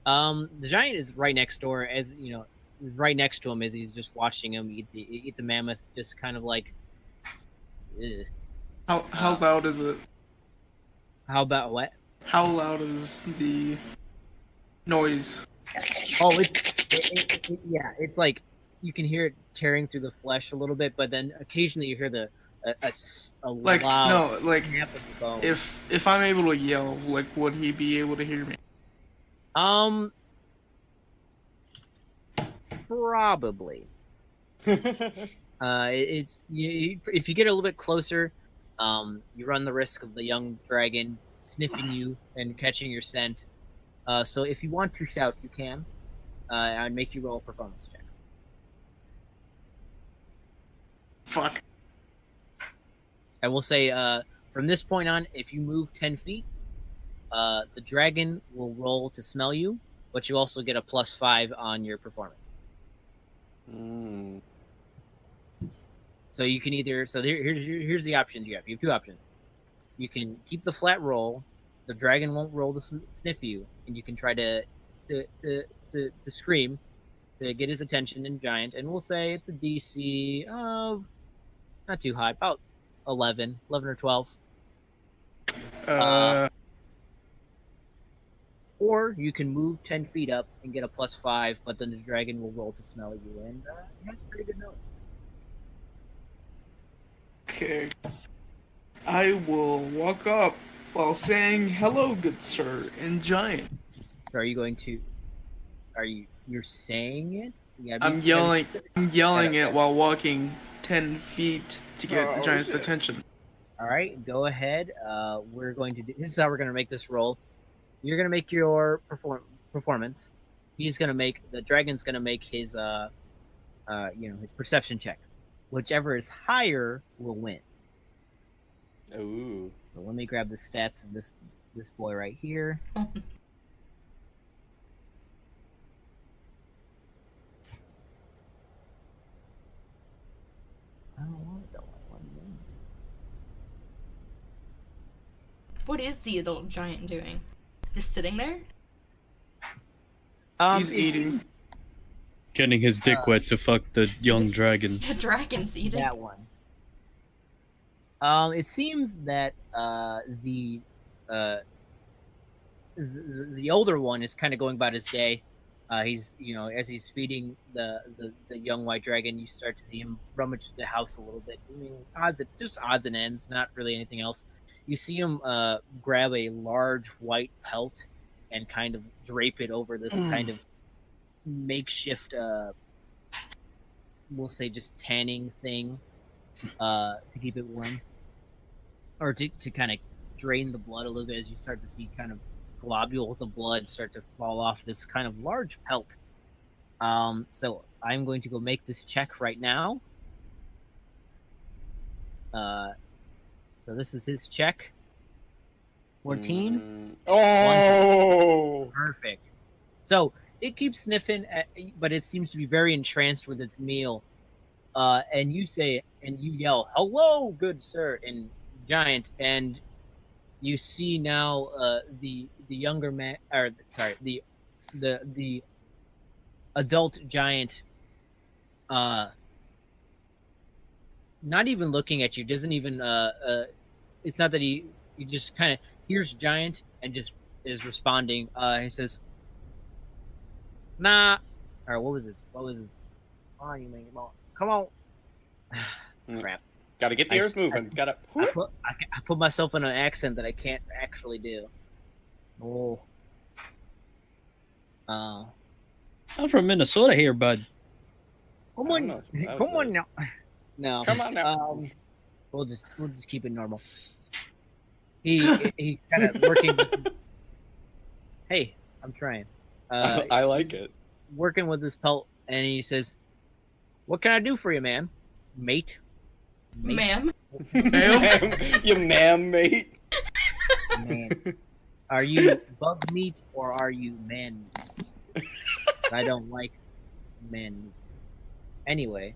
The giant is right next door, as you know, right next to him as he's just watching him eat the mammoth, just kind of like. Ugh. How loud is it? How about what? How loud is the noise? Oh, yeah, it's like you can hear it tearing through the flesh a little bit, but then occasionally you hear a Like loud no, like snap of the bone. if I'm able to yell, like would he be able to hear me? Probably. It's if you get a little bit closer, you run the risk of the young dragon sniffing you and catching your scent. So if you want to shout, you can. I'd make you roll a performance check. Fuck. I will say, from this point on, if you move 10 feet, the dragon will roll to smell you, but you also get a +5 on your performance. Mm. So you can either here's the options you have. You have two options. You can keep the flat roll. The dragon won't roll to sniff you, and you can try to scream to get his attention in giant. And we'll say it's a DC of not too high, about 11 or 12. Or you can move 10 feet up and get a +5, but then the dragon will roll to smell you, and that's pretty good note. Okay. I will walk up while saying hello, good sir, in giant. So you're saying it? Yeah, I'm yelling it while walking 10 feet to get the giant's shit. attention. All right, go ahead. We're going to do. This is how we're going to make this roll. You're going to make your performance. The dragon's going to make his his perception check. Whichever is higher will win. Ooh. So let me grab the stats of this boy right here. I don't want that one. What is the adult giant doing? Just sitting there? He's eating. Getting his dick wet to fuck the young dragon. The dragon's eating. That one. It seems that the older one is kind of going about his day. He's as he's feeding the young white dragon, you start to see him rummage the house a little bit. I mean, odds and ends, not really anything else. You see him grab a large white pelt and kind of drape it over this kind of makeshift, we'll say just tanning thing to keep it warm. Or to kind of drain the blood a little bit as you start to see kind of globules of blood start to fall off this kind of large pelt. So I'm going to go make this check right now. So this is his check. 14. Oh! Perfect. So it keeps sniffing, but it seems to be very entranced with its meal. And you yell, "Hello, good sir," in giant, and you see now the younger man, or sorry, the adult giant, not even looking at you, doesn't even it's not that he just kind of hears giant and just is responding. He says, "Nah," or what was this? Oh, you make it more. Come on. Crap. Gotta get the earth moving. Gotta. I put myself in an accent that I can't actually do. Oh. I'm from Minnesota here, bud. Come I on, don't know. come on now. No. Come on now. We'll just keep it normal. he's kind of working with. Hey, I'm trying. I like it. Working with his pelt, and he says, "What can I do for you, man? Mate? Ma'am. You ma'am, mate. Man. Are you bug meat or are you man meat? I don't like man meat. Anyway,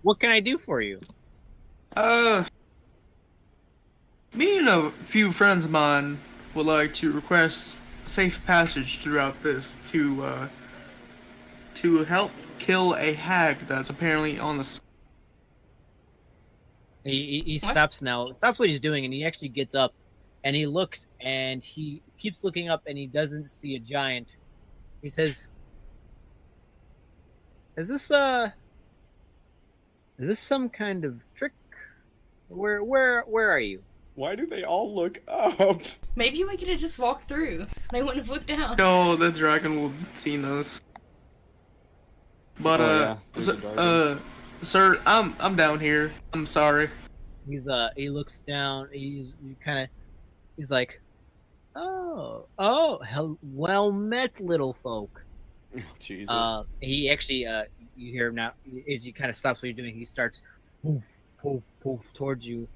what can I do for you? Me and a few friends of mine would like to request safe passage throughout this to help kill a hag that's apparently on the. He What? stops now. Stops what he's doing, and he actually gets up, and he looks, and he keeps looking up, and he doesn't see a giant. He says, "Is this some kind of trick? Where are you?" Why do they all look up? Maybe we could have just walked through. They wouldn't have looked down. No, the dragon will have seen us. But Oh, yeah, there's a dragon. sir, I'm down here. I'm sorry. He looks down. He's like, well met, little folk. Jesus. He actually, you hear him now as he kind of stops what he's doing. He starts poof, poof, poof towards you.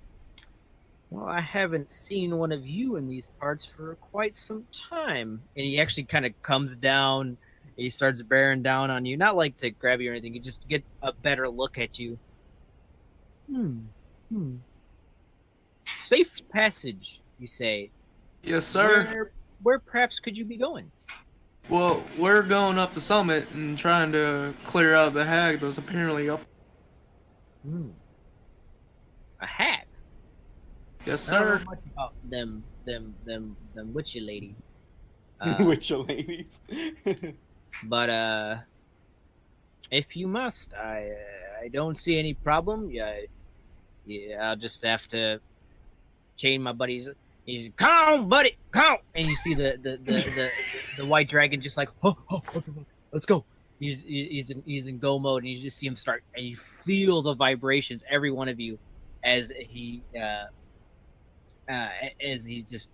Well, I haven't seen one of you in these parts for quite some time. And he actually kind of comes down. He starts bearing down on you. Not like to grab you or anything. You just get a better look at you. Safe passage, you say. Yes, sir. Where perhaps could you be going? Well, we're going up the summit and trying to clear out the hag that's apparently up. A hag? Yes, I don't sir. know much about them witchy lady. Witch ladies. But if you must, I don't see any problem. Yeah, I'll just have to chain my buddies. He's come on, buddy, come on, and you see the white dragon just like, oh, what the fuck? Let's go. He's in go mode, and you just see him start, and you feel the vibrations, every one of you, as he just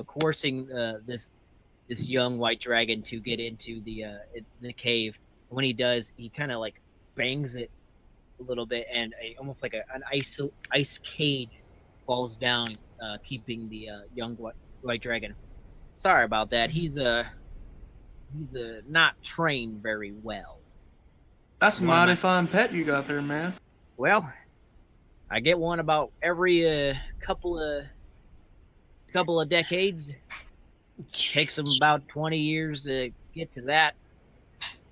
coercing this young white dragon to get into the cave. When he does, he kind of like bangs it a little bit, and almost like an ice cage falls down, keeping the young white dragon. Sorry about that. He's not trained very well. That's a mighty fine pet you got there, man. Well, I get one about every couple of decades. Takes them about 20 years to get to that,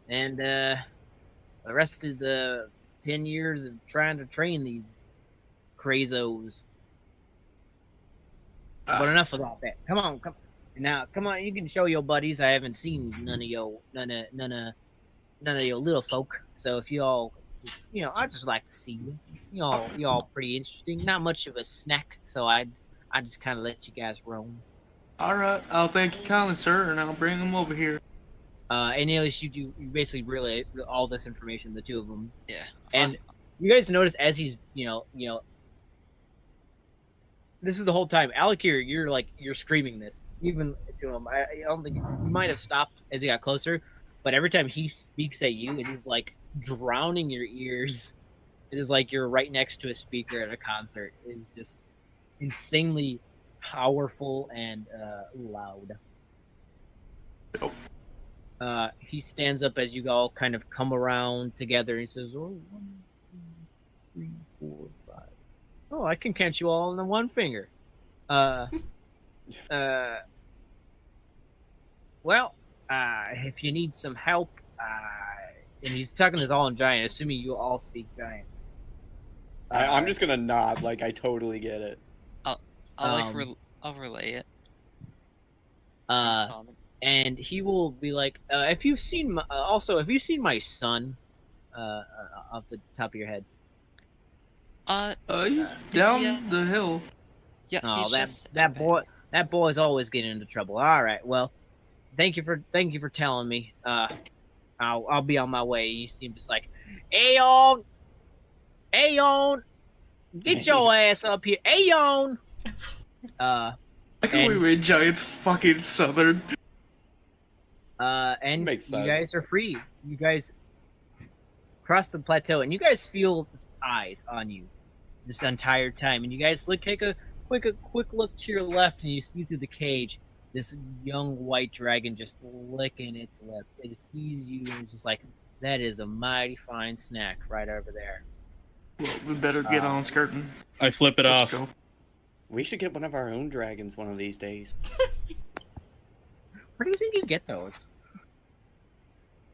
and the rest is 10 years of trying to train these crazos. But enough about that. Come on. Come on. You can show your buddies. I haven't seen none of your little folk. So if you all, I just like to see you. You all pretty interesting. Not much of a snack, so I just kind of let you guys roam. All right, I'll thank you kindly, sir, and I'll bring them over here. And Alias, you basically relay all this information, the two of them. Yeah. And you guys notice as he's, this is the whole time. Alakir, you're screaming this, even to him. I don't think you might have stopped as he got closer, but every time he speaks at you, it is like drowning your ears. It is like you're right next to a speaker at a concert. It's just insanely powerful and loud. He stands up as you all kind of come around together. And he says, "Oh, 1, 2, 3, 4, 5. Oh, I can count you all on one finger." Well, if you need some help, and he's talking this all in giant, assuming you all speak giant. I'm just gonna nod, like I totally get it. I'll relay it. And he will be like, if you've seen my son, off the top of your heads. He's down the hill. Yeah. Oh, that boy's always getting into trouble. All right, well, thank you for telling me. I'll be on my way. You seem just like, Aeon, get your ass up here, Aeon. Uh, I can we made giants fucking southern. and Makes you sense. guys are free. You guys cross the plateau, and you guys feel eyes on you this entire time. And you guys take a quick look to your left, and you see through the cage this young white dragon just licking its lips. It sees you, and it's just like, that is a mighty fine snack right over there. Well, we better get on skirting. I flip it Let's off. go. We should get one of our own dragons one of these days. Where do you think you get those?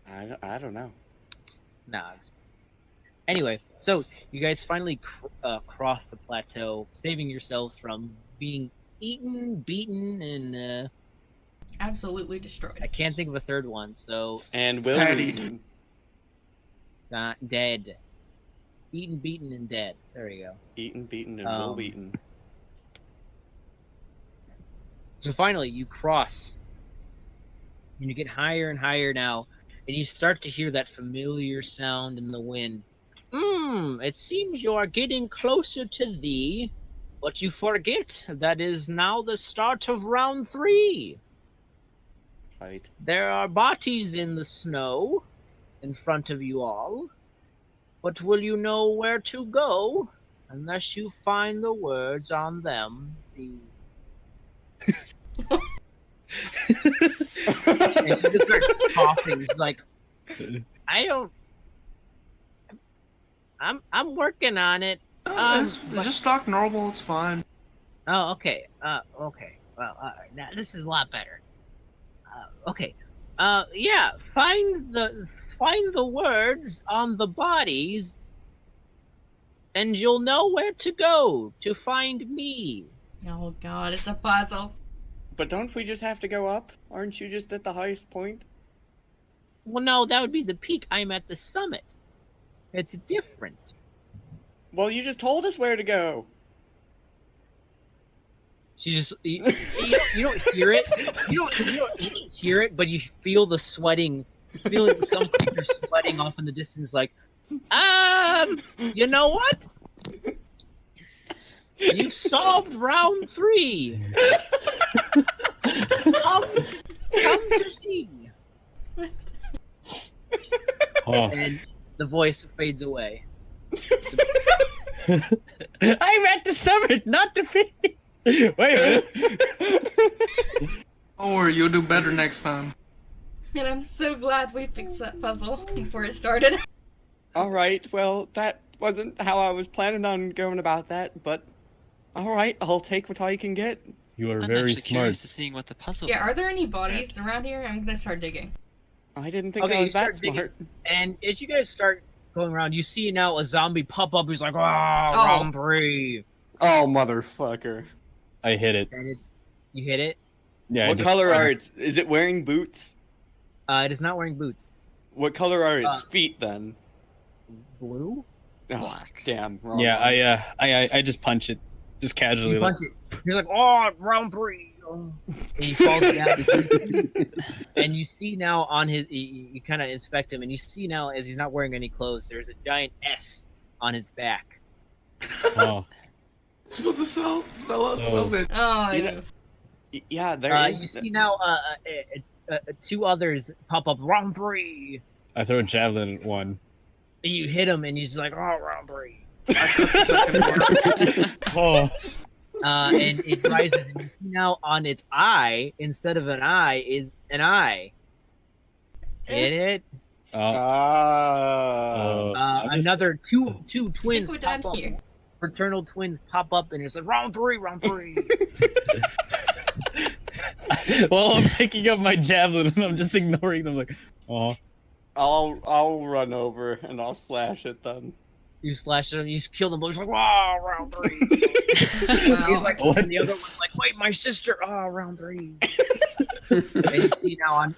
I don't know. Nah. Anyway, so you guys finally cross the plateau, saving yourselves from being eaten, beaten, and Absolutely destroyed. I can't think of a third one. So And Will Patty. Wheaton. not dead, eaten, beaten, and dead. There you go. Eaten, beaten, and Will Um, Wheaton. So finally, you cross, and you get higher and higher now, and you start to hear that familiar sound in the wind. It seems you are getting closer to thee, but you forget that is now the start of round 3. Fight. There are bodies in the snow in front of you all, but will you know where to go unless you find the words on them? And she just starts coughing. She's like, I'm working on it. Just talk normal. It's fine. Oh, okay. Okay. Well, now this is a lot better. Okay. Yeah. Find the words on the bodies, and you'll know where to go to find me. Oh god, it's a puzzle. But don't we just have to go up? Aren't you just at the highest point? Well, no, that would be the peak. I'm at the summit. It's different. Well, you just told us where to go. She just you don't hear it. You don't hear it, but you feel the sweating. You feel some creature sweating off in the distance, like, you know what? You solved round 3. Come to me. Oh. And the voice fades away. I'm at the summit, not the finish. Wait a minute. Don't worry, you'll do better next time. And I'm so glad we fixed that puzzle before it started. Alright, well, that wasn't how I was planning on going about that, but alright, I'll take what I can get. You are I'm very actually smart. curious to seeing what the puzzle. Yeah, are there any bodies around here? I'm gonna start digging. I didn't think Okay, I you was that start digging. smart. And as you guys start going around, you see now a zombie pop up. He's like, round 3. Oh, motherfucker. I hit it. And you hit it. Yeah. What color are its? Is it wearing boots? It is not wearing boots. What color are its feet then? Blue? Oh, Black. damn. Wrong Yeah, one. I just punch it, just casually. You Like, punch it. He's like, round 3. And he falls down. And you see now on his, you kind of inspect him, and you see now as he's not wearing any clothes, there's a giant S on his back. oh, It's supposed to spell out So- something. Oh, You know- Yeah, there is. You see now 2 others pop up, round 3. I throw a javelin at one. And you hit him, and he's like, round 3. I cut the second one. Oh, And it rises, and you see now on its eye, instead of an eye, is an eye. Get it? Ah. just- Another two twins we're pop done up. here. Fraternal twins pop up, and it's like, round 3. Well, I'm picking up my javelin and I'm just ignoring them. Like, oh, I'll run over and I'll slash it then. You slash it, and you kill them. He's like, round 3. Wow. He's like, What? and the other one's like, wait, my sister. Round 3. And you see now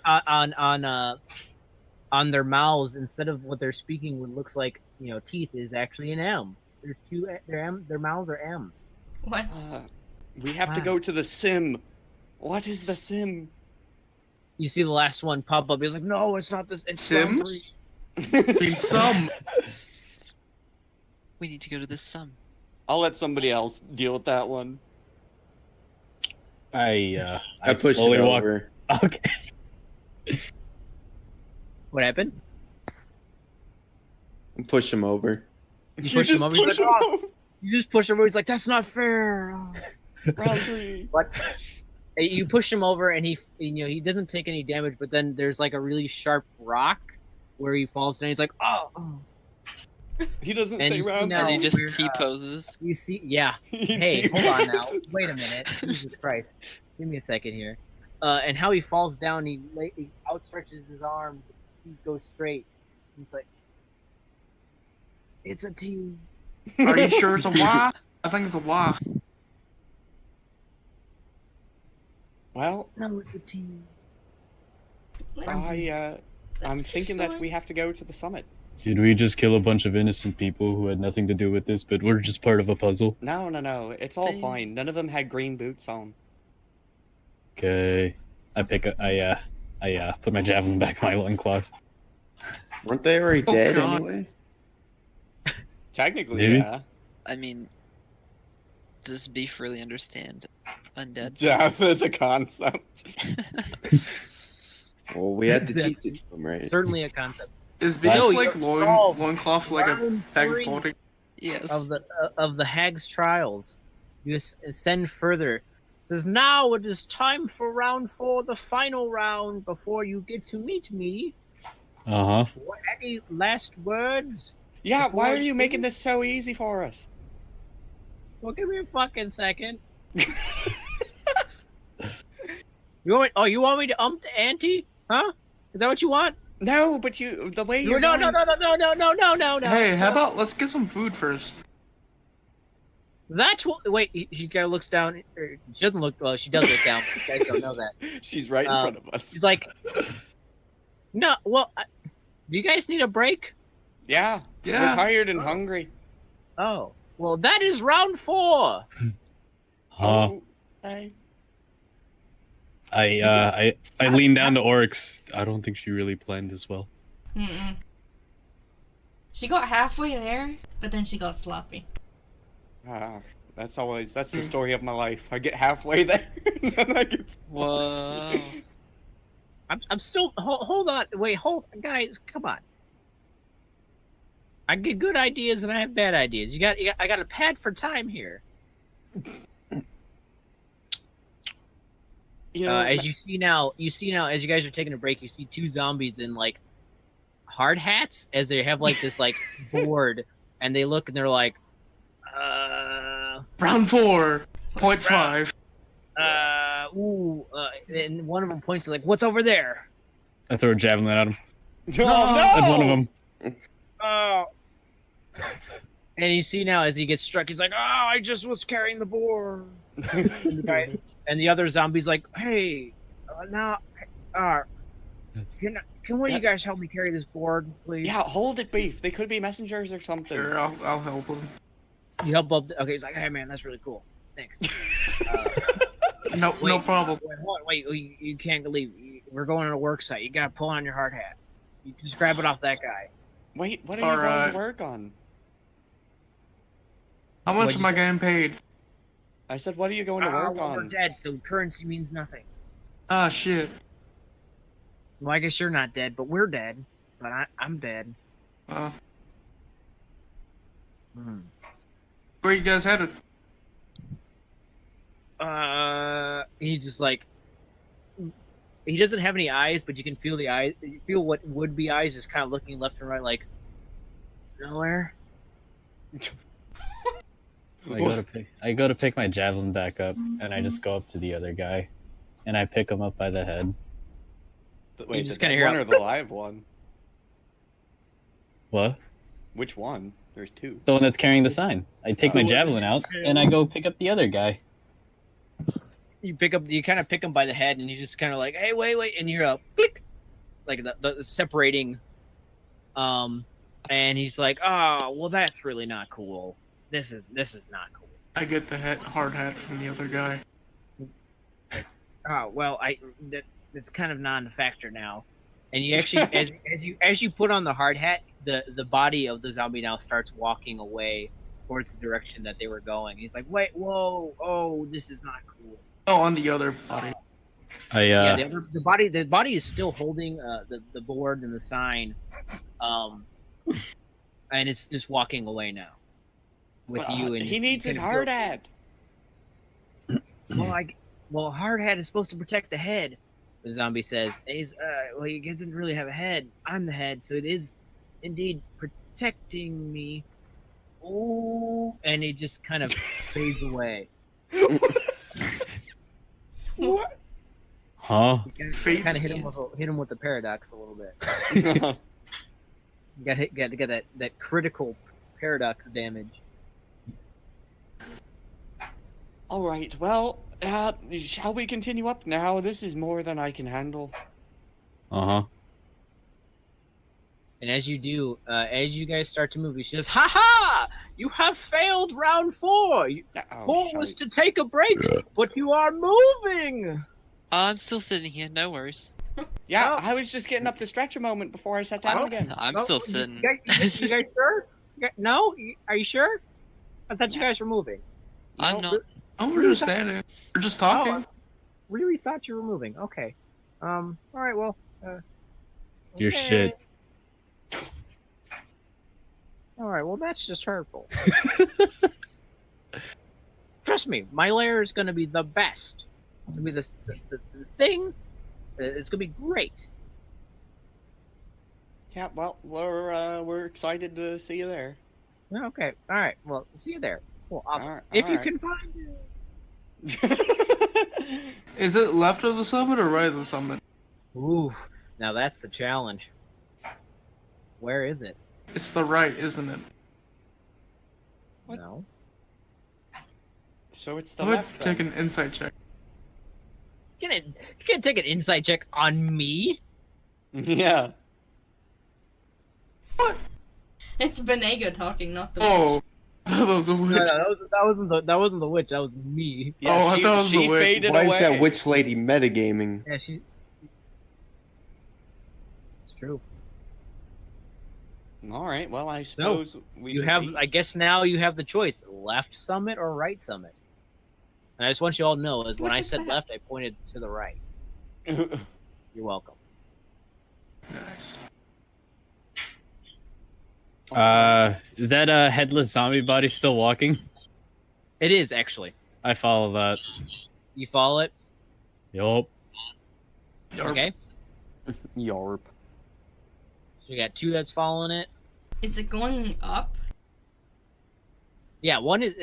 on their mouths, instead of what they're speaking, what looks like teeth, is actually an M. There's 2. Their mouths are M's. What? We have to Wow. go to the sim. What is the sim? You see the last one pop up. He's like, no, it's not this. It's Sims? round 3. Need some. We need to go to this sum. I'll let somebody else deal with that one. I pushed slowly it walk. over. Okay. What happened? Push him over. You push him just over. He's push like, him "Oh." over. You just push him over. He's like, "That's not fair." Round 3. What? You push him over, and he doesn't take any damage. But then there's like a really sharp rock where he falls down. He's like, "Oh." He doesn't And say you see round now- And he just we're, T-poses. You see, yeah. He Hey, hold on now. T-poses. Wait a minute. Jesus Christ. Give me a second here. And how he falls down, he outstretches his arms. He goes straight. He's like, "It's a team." Are you sure it's a Y? I think it's a Y. Well, No, it's a team. I'm thinking that we have to go to the summit. Did we just kill a bunch of innocent people who had nothing to do with this, but we're just part of a puzzle? No, it's all They- fine. None of them had green boots on. Okay. I put my javelin back in my loincloth. Weren't they already Oh, dead God. anyway? Technically, Maybe. yeah. I mean, does Beef really understand undead? Death is a concept. Well, we had to Death. teach it to them, right? Certainly a concept. Is That's- Beast like loincloth like a Round bag of 3 holding? Yes. of the hag's trials. You ascend further. It says, "Now it is time for round 4, the final round, before you get to meet me. Uh-huh. Any last words?" Yeah, why are Before- you making this so easy for us? Well, give me a fucking second. You want me to the ante? Huh? Is that what you want? No, but the way you're No. Hey, how about let's get some food first? That's what. Wait, she kind of looks down. Or she doesn't look. Well, she does look down. But you guys don't know that. She's right in front of us. She's like, "No. Well, do you guys need a break?" Yeah, Yeah. we're tired and hungry. Oh, well, that is round 4. Oh, hey. I lean down to Oryx. I don't think she really planned this well. Mm-mm. She got halfway there, but then she got sloppy. That's the story of my life. I get halfway there, and then I get. Whoa. I'm still. Hold on. Wait. Guys, come on. I get good ideas and I have bad ideas. I got a pad for time here. You know, As you see now, as you guys are taking a break, you see 2 zombies in like hard hats as they have like this like board, and they look and they're like, Round 4.5. and one of them points to like, "What's over there?" I throw a javelin at him. no, At one of them. Oh. And you see now as he gets struck, he's like, "Oh, I just was carrying the board." And the guy, and the other zombie's like, "Hey, can one of you guys help me carry this board, please?" Yeah, hold it, Beef. They could be messengers or something. Sure, I'll help him. You help up. Okay, he's like, "Hey, man, that's really cool. Thanks." No Wait. problem. Wait, you can't leave. We're going on a work site. You gotta pull on your hard hat. You just grab it off that guy. Wait, what are you Alright. going to work on? How much What'd am you I say? getting paid? I said, what are you going to work Well, we're on? dead, so currency means nothing. Ah, shit. Well, I guess you're not dead, but we're dead. But I'm dead. Uh, Hmm. where you guys headed? He just like he doesn't have any eyes, but you can feel the eyes. You feel what would be eyes, just kind of looking left and right, like nowhere. I go to pick my javelin back up, and I just go up to the other guy, and I pick him up by the head. Wait, just the kinda dead hear one a- or the live one? What? Which one? There's 2. The one that's carrying the sign. I take my Oh, javelin out, and I go pick up the other guy. You kind of pick him by the head, and he's just kind of like, "Hey, wait," and you're up, click, like the separating. And he's like, "Oh, well, that's really not cool. This is not cool." I get the hard hat from the other guy. Oh, well, it's kind of non-factor now. And you actually, as you put on the hard hat, the body of the zombie now starts walking away towards the direction that they were going. He's like, "Wait, whoa, oh, this is not cool." Oh, on the other body. Yeah, the body is still holding the board and the sign, and it's just walking away now with you. And he needs his hard hat. Well, hard hat is supposed to protect the head. The zombie says, well, he doesn't really have a head. I'm the head, so it is indeed protecting me. Oh, and he just kind of fades away. What? Huh? You kind of hit him with the paradox a little bit. You got to get that critical paradox damage. All right. Well, shall we continue up now? This is more than I can handle. Uh-huh. And as you do, as you guys start to move, he says, "Ha ha! You have failed round 4. Four was to take a break, but you are moving." I'm still sitting here. No worries. Yeah, Oh. I was just getting up to stretch a moment before I sat down again. I'm still sitting. You guys sure? No? Are you sure? I thought you guys were moving. I'm not. Oh, we're just standing. We're just talking. Oh, I really thought you were moving. Okay. All right. Well. Your okay. shit. All right. Well, that's just hurtful. Trust me, my lair is going to be the best. It's going to be the thing. It's going to be great. Yeah. Well, we're excited to see you there. Okay. All right. Well, see you there. Well, awesome. All right, if you all can find it. Is it left of the summit or right of the summit? Oof. Now that's the challenge. Where is it? It's the right, isn't it? What? No. So it's the I would left. take then. an insight check. You can't take an insight check on me. Yeah. It's Benego talking, not the Oh, witch. that was a witch. No, that wasn't the witch. That was me. Yeah, Oh, I thought it was she the witch. faded Why away. is that witch lady metagaming? Yeah, she. It's true. All right. Well, I suppose we You just have. eat. I guess now you have the choice: left summit or right summit. And I just want you all to know, is when What I is said that? left, I pointed to the right. You're welcome. Nice. Is that a headless zombie body still walking? It is actually. I follow that. You follow it. Yup. Yarp. Okay. Yarp. So you got 2 that's following it. Is it going up? Yeah, one is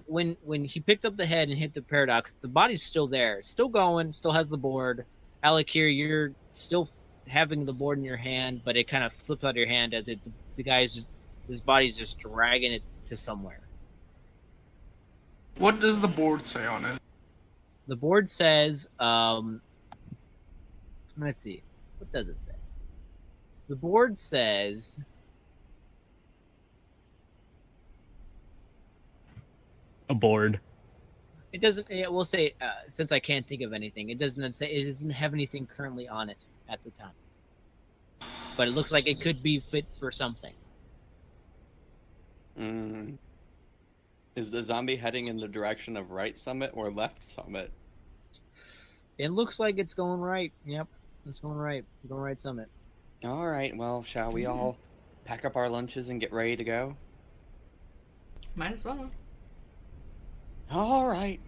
when he picked up the head and hit the paradox, the body's still there, still going, still has the board. Alec, here you're still having the board in your hand, but it kind of slips out of your hand as his body's just dragging it to somewhere. What does the board say on it? The board says, let's see, what does it say? The board says. A board. It doesn't. We'll say since I can't think of anything, it doesn't say. It doesn't have anything currently on it at the time. But it looks like it could be fit for something. Is the zombie heading in the direction of right summit or left summit? It looks like it's going right. Yep, it's going right. Going right summit. All right. Well, shall we all pack up our lunches and get ready to go? Might as well. All right.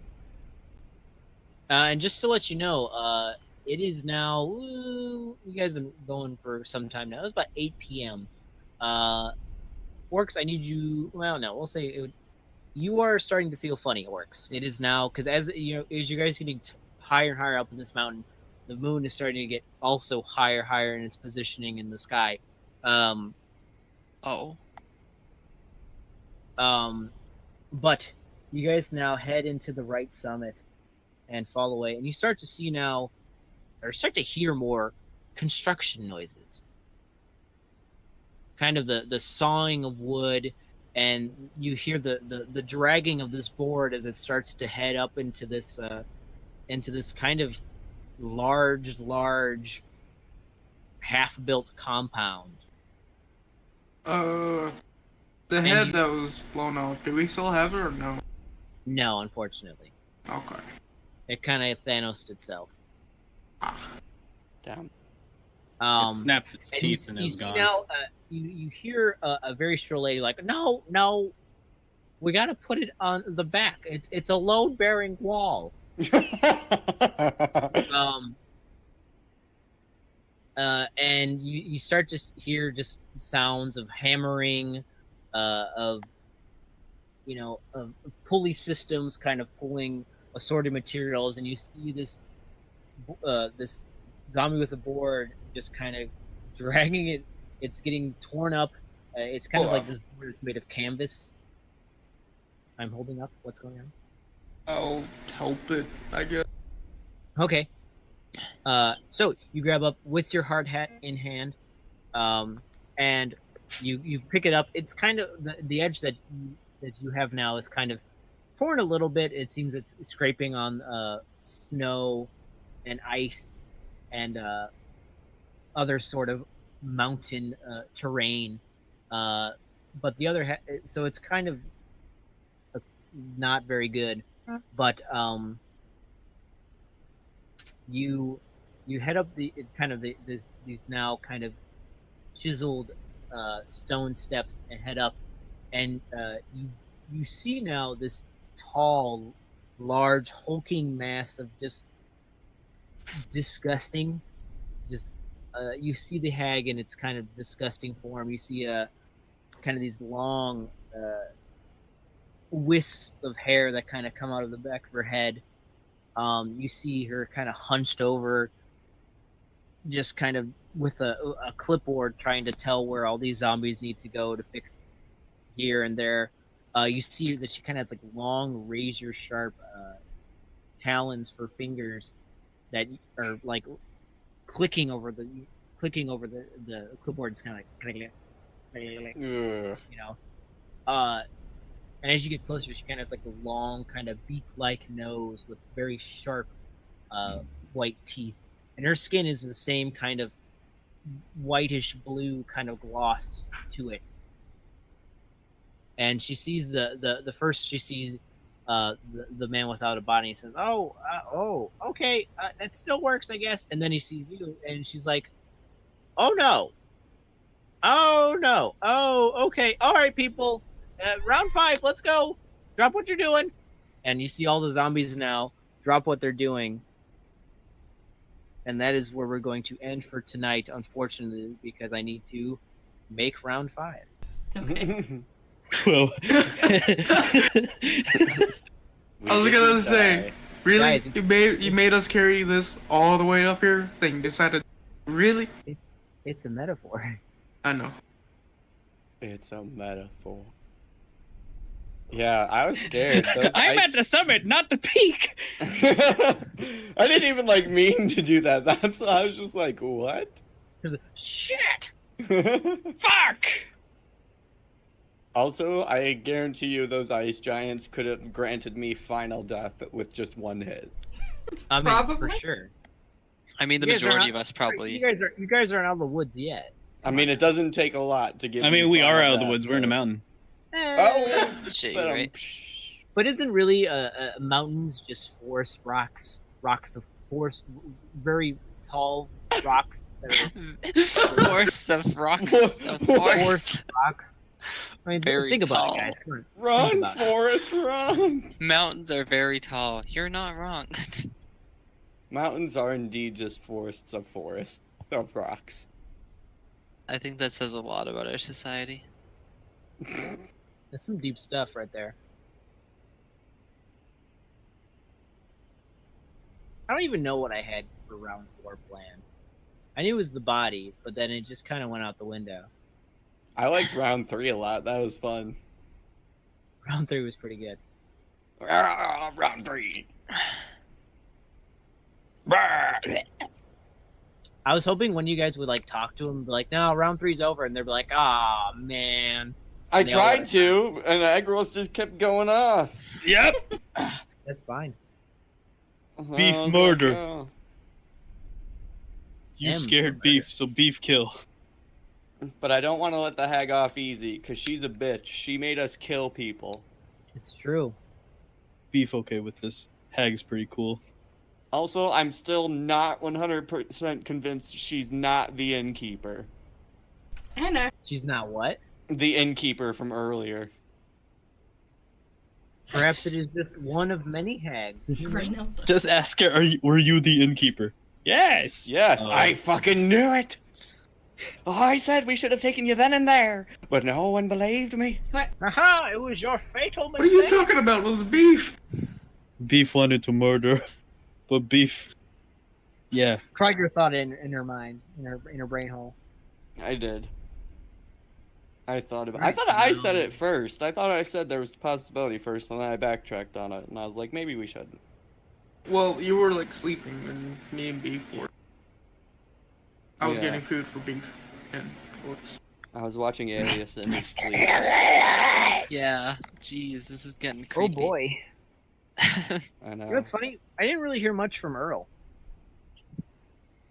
And just to let you know, it is now. You guys have been going for some time now. It's about 8 p.m. Orcs, I need you. Well, no, we'll say you are starting to feel funny, Orcs. It is now because as you know, as you guys getting higher and higher up in this mountain, the moon is starting to get also higher in its positioning in the sky. But you guys now head into the right summit and fall away, and you start to see now, or start to hear more construction noises. Kind of the sawing of wood, and you hear the dragging of this board as it starts to head up into this kind of large half-built compound. The head that was blown off, do we still have it or no? No, unfortunately. Okay. It kind of Thanos itself. Damn. It snapped its And teeth and it you was see gone. now, you hear a very shrill lady like, no, we got to put it on the back. It's a load-bearing wall. And you start to hear just sounds of hammering, of pulley systems kind of pulling assorted materials, and you see this zombie with a board just kind of dragging it. It's getting torn up. It's kind of like this board is made of canvas. I'm holding up. What's going on? I'll help it, I guess. Okay. So you grab up with your hard hat in hand, and you pick it up. It's kind of the edge that you have now is kind of torn a little bit. It seems it's scraping on snow and ice and other sort of mountain terrain. But the other so it's kind of not very good. But you head up these now kind of chiseled stone steps and head up, and you see now this tall, large, hulking mass of just disgusting. Just you see the hag in its kind of disgusting form. You see kind of these long wisps of hair that kind of come out of the back of her head. You see her kind of hunched over, just kind of with a clipboard trying to tell where all these zombies need to go to fix here and there. You see that she kind of has like long razor sharp talons for fingers that are like clicking over the clipboard. It's kind of like and as you get closer, she kind of has like a long kind of beak-like nose with very sharp white teeth, and her skin is the same kind of whitish blue kind of gloss to it. And she sees the first she sees the man without a body. He says, "Oh, okay, that still works, I guess." And then he sees you, and she's like, "Oh no, oh okay, all right, people, round 5, let's go. Drop what you're doing." And you see all the zombies now drop what they're doing. And that is where we're going to end for tonight, unfortunately, because I need to make round 5. Okay. Well, I was gonna say, really? Guys, You made us carry this all the way up here? Then you decided, really? It's a metaphor. I know. It's a metaphor. Yeah, I was scared. I'm at the summit, not the peak. I didn't even like mean to do that. That's I was just like, what? Shit! Fuck! Also, I guarantee you those ice giants could have granted me final death with just one hit. I mean, Probably. for sure. I mean, the You guys are majority not- of us probably. You guys aren't out of the woods yet. I mean, it doesn't take a lot to get. I mean, we are out of the woods. We're in a mountain. Oh, Shit, but, right? But isn't really mountains just forest rocks of forest, very tall rocks that are Forests of rocks. Of forest forest. rock? I mean, Very think about tall. it, guys. Come on. Run, about it. Forrest, run! Mountains are very tall. You're not wrong. Mountains are indeed just forests of rocks. I think that says a lot about our society. That's some deep stuff right there. I don't even know what I had for round 4 planned. I knew it was the bodies, but then it just kind of went out the window. I liked round 3 a lot. That was fun. Round 3 was pretty good. Round 3. I was hoping one of you guys would like talk to him and be like, "No, round 3's over," and they'd be like, "Ah, man." I And they all tried would've- to, and the egg rolls just kept going off. Yep. That's fine. Beef I was murder. like, oh. You Damn, scared murder. beef, so beef kill. But I don't want to let the hag off easy, because she's a bitch. She made us kill people. It's true. Beef okay with this. Hag's pretty cool. Also, I'm still not 100% convinced she's not the innkeeper. I know. She's not what? The innkeeper from earlier. Perhaps it is just one of many hags. Right now. Just ask her, were you the innkeeper? Yes! Yes, Oh. I fucking knew it! Oh, I said we should have taken you then and there, but no one believed me. Aha! It was your fatal What are mistake. you talking about? It was beef. Beef wanted to murder, but Beef... Yeah. Krieger thought it in her mind, in her brain hole. I did. I thought I said it first. I thought I said there was a possibility first, and then I backtracked on it, and I was like, maybe we shouldn't. Well, you were like sleeping when me and beef were. I was Yeah. getting food for beef and books. I was watching Alias in his sleep. Yeah. Jeez, this is getting Oh creepy. boy. I You know know. what's funny? I didn't really hear much from Earl.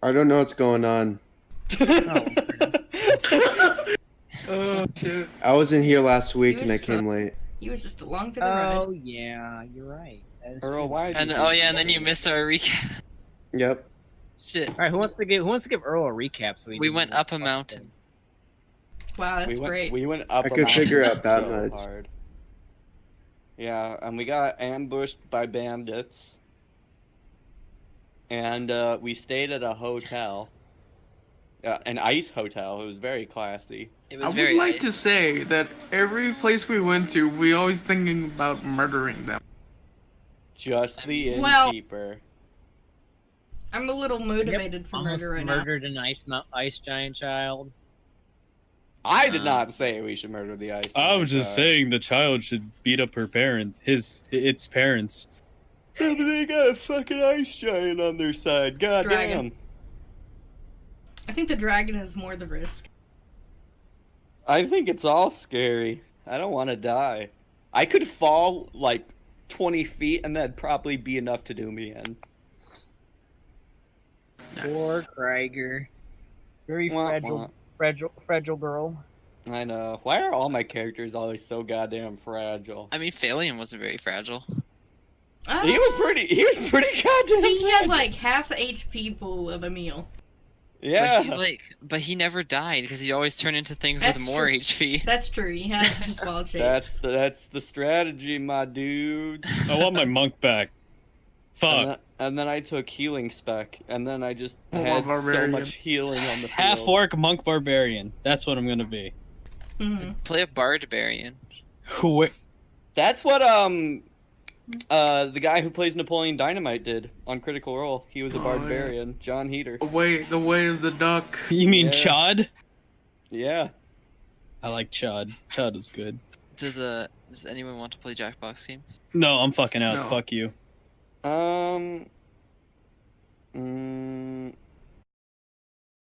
I don't know what's going on. Oh shit. I wasn't here last week You and I suck. came late. He was just along for the ride. Oh yeah, you're right. That is Earl, true. why? And and then you missed our recap. Yep. Shit. All right, who wants to give Earl a recap? So We went up a mountain. Wow, that's we went, great. We went up. I a could mountain figure out that so much. hard. Yeah, and we got ambushed by bandits. And we stayed at a hotel. An ice hotel. It was very classy. It I was would very like nice. to say that every place we went to, we always thinking about murdering them. Just the Well- innkeeper. I'm a little motivated for Almost murder right now. murdered an ice giant child. I did not say we should murder the ice. I was just giant. saying the child should beat up her parent, its parents. Yeah, but they got a fucking ice giant on their side. God Dragon. damn. I think the dragon is more the risk. I think it's all scary. I don't want to die. I could fall like 20 feet and that'd probably be enough to do me in. Poor Krieger. Very Wah, fragile girl. I know. Why are all my characters always so goddamn fragile? I mean, Phalion wasn't very fragile. He was pretty goddamn He had fragile. like half the HP pool of a meal. Yeah. But he never died because he always turned into things That's with more true. HP. That's true. He had his wild shapes. That's the strategy, my dude. I want my monk back. Fuck. And then I took healing spec, and then I just Oh, had so barbarian. much healing on the field. Half orc monk barbarian. That's what I'm gonna be. Play a barbarian. Who? That's what the guy who plays Napoleon Dynamite did on Critical Role. He was a Oh, barbarian, John Heater. The way of the duck. You mean Yeah. Chod? Yeah. I like Chod. Chod is good. Does anyone want to play Jackbox games? No, I'm fucking out. No. Fuck you.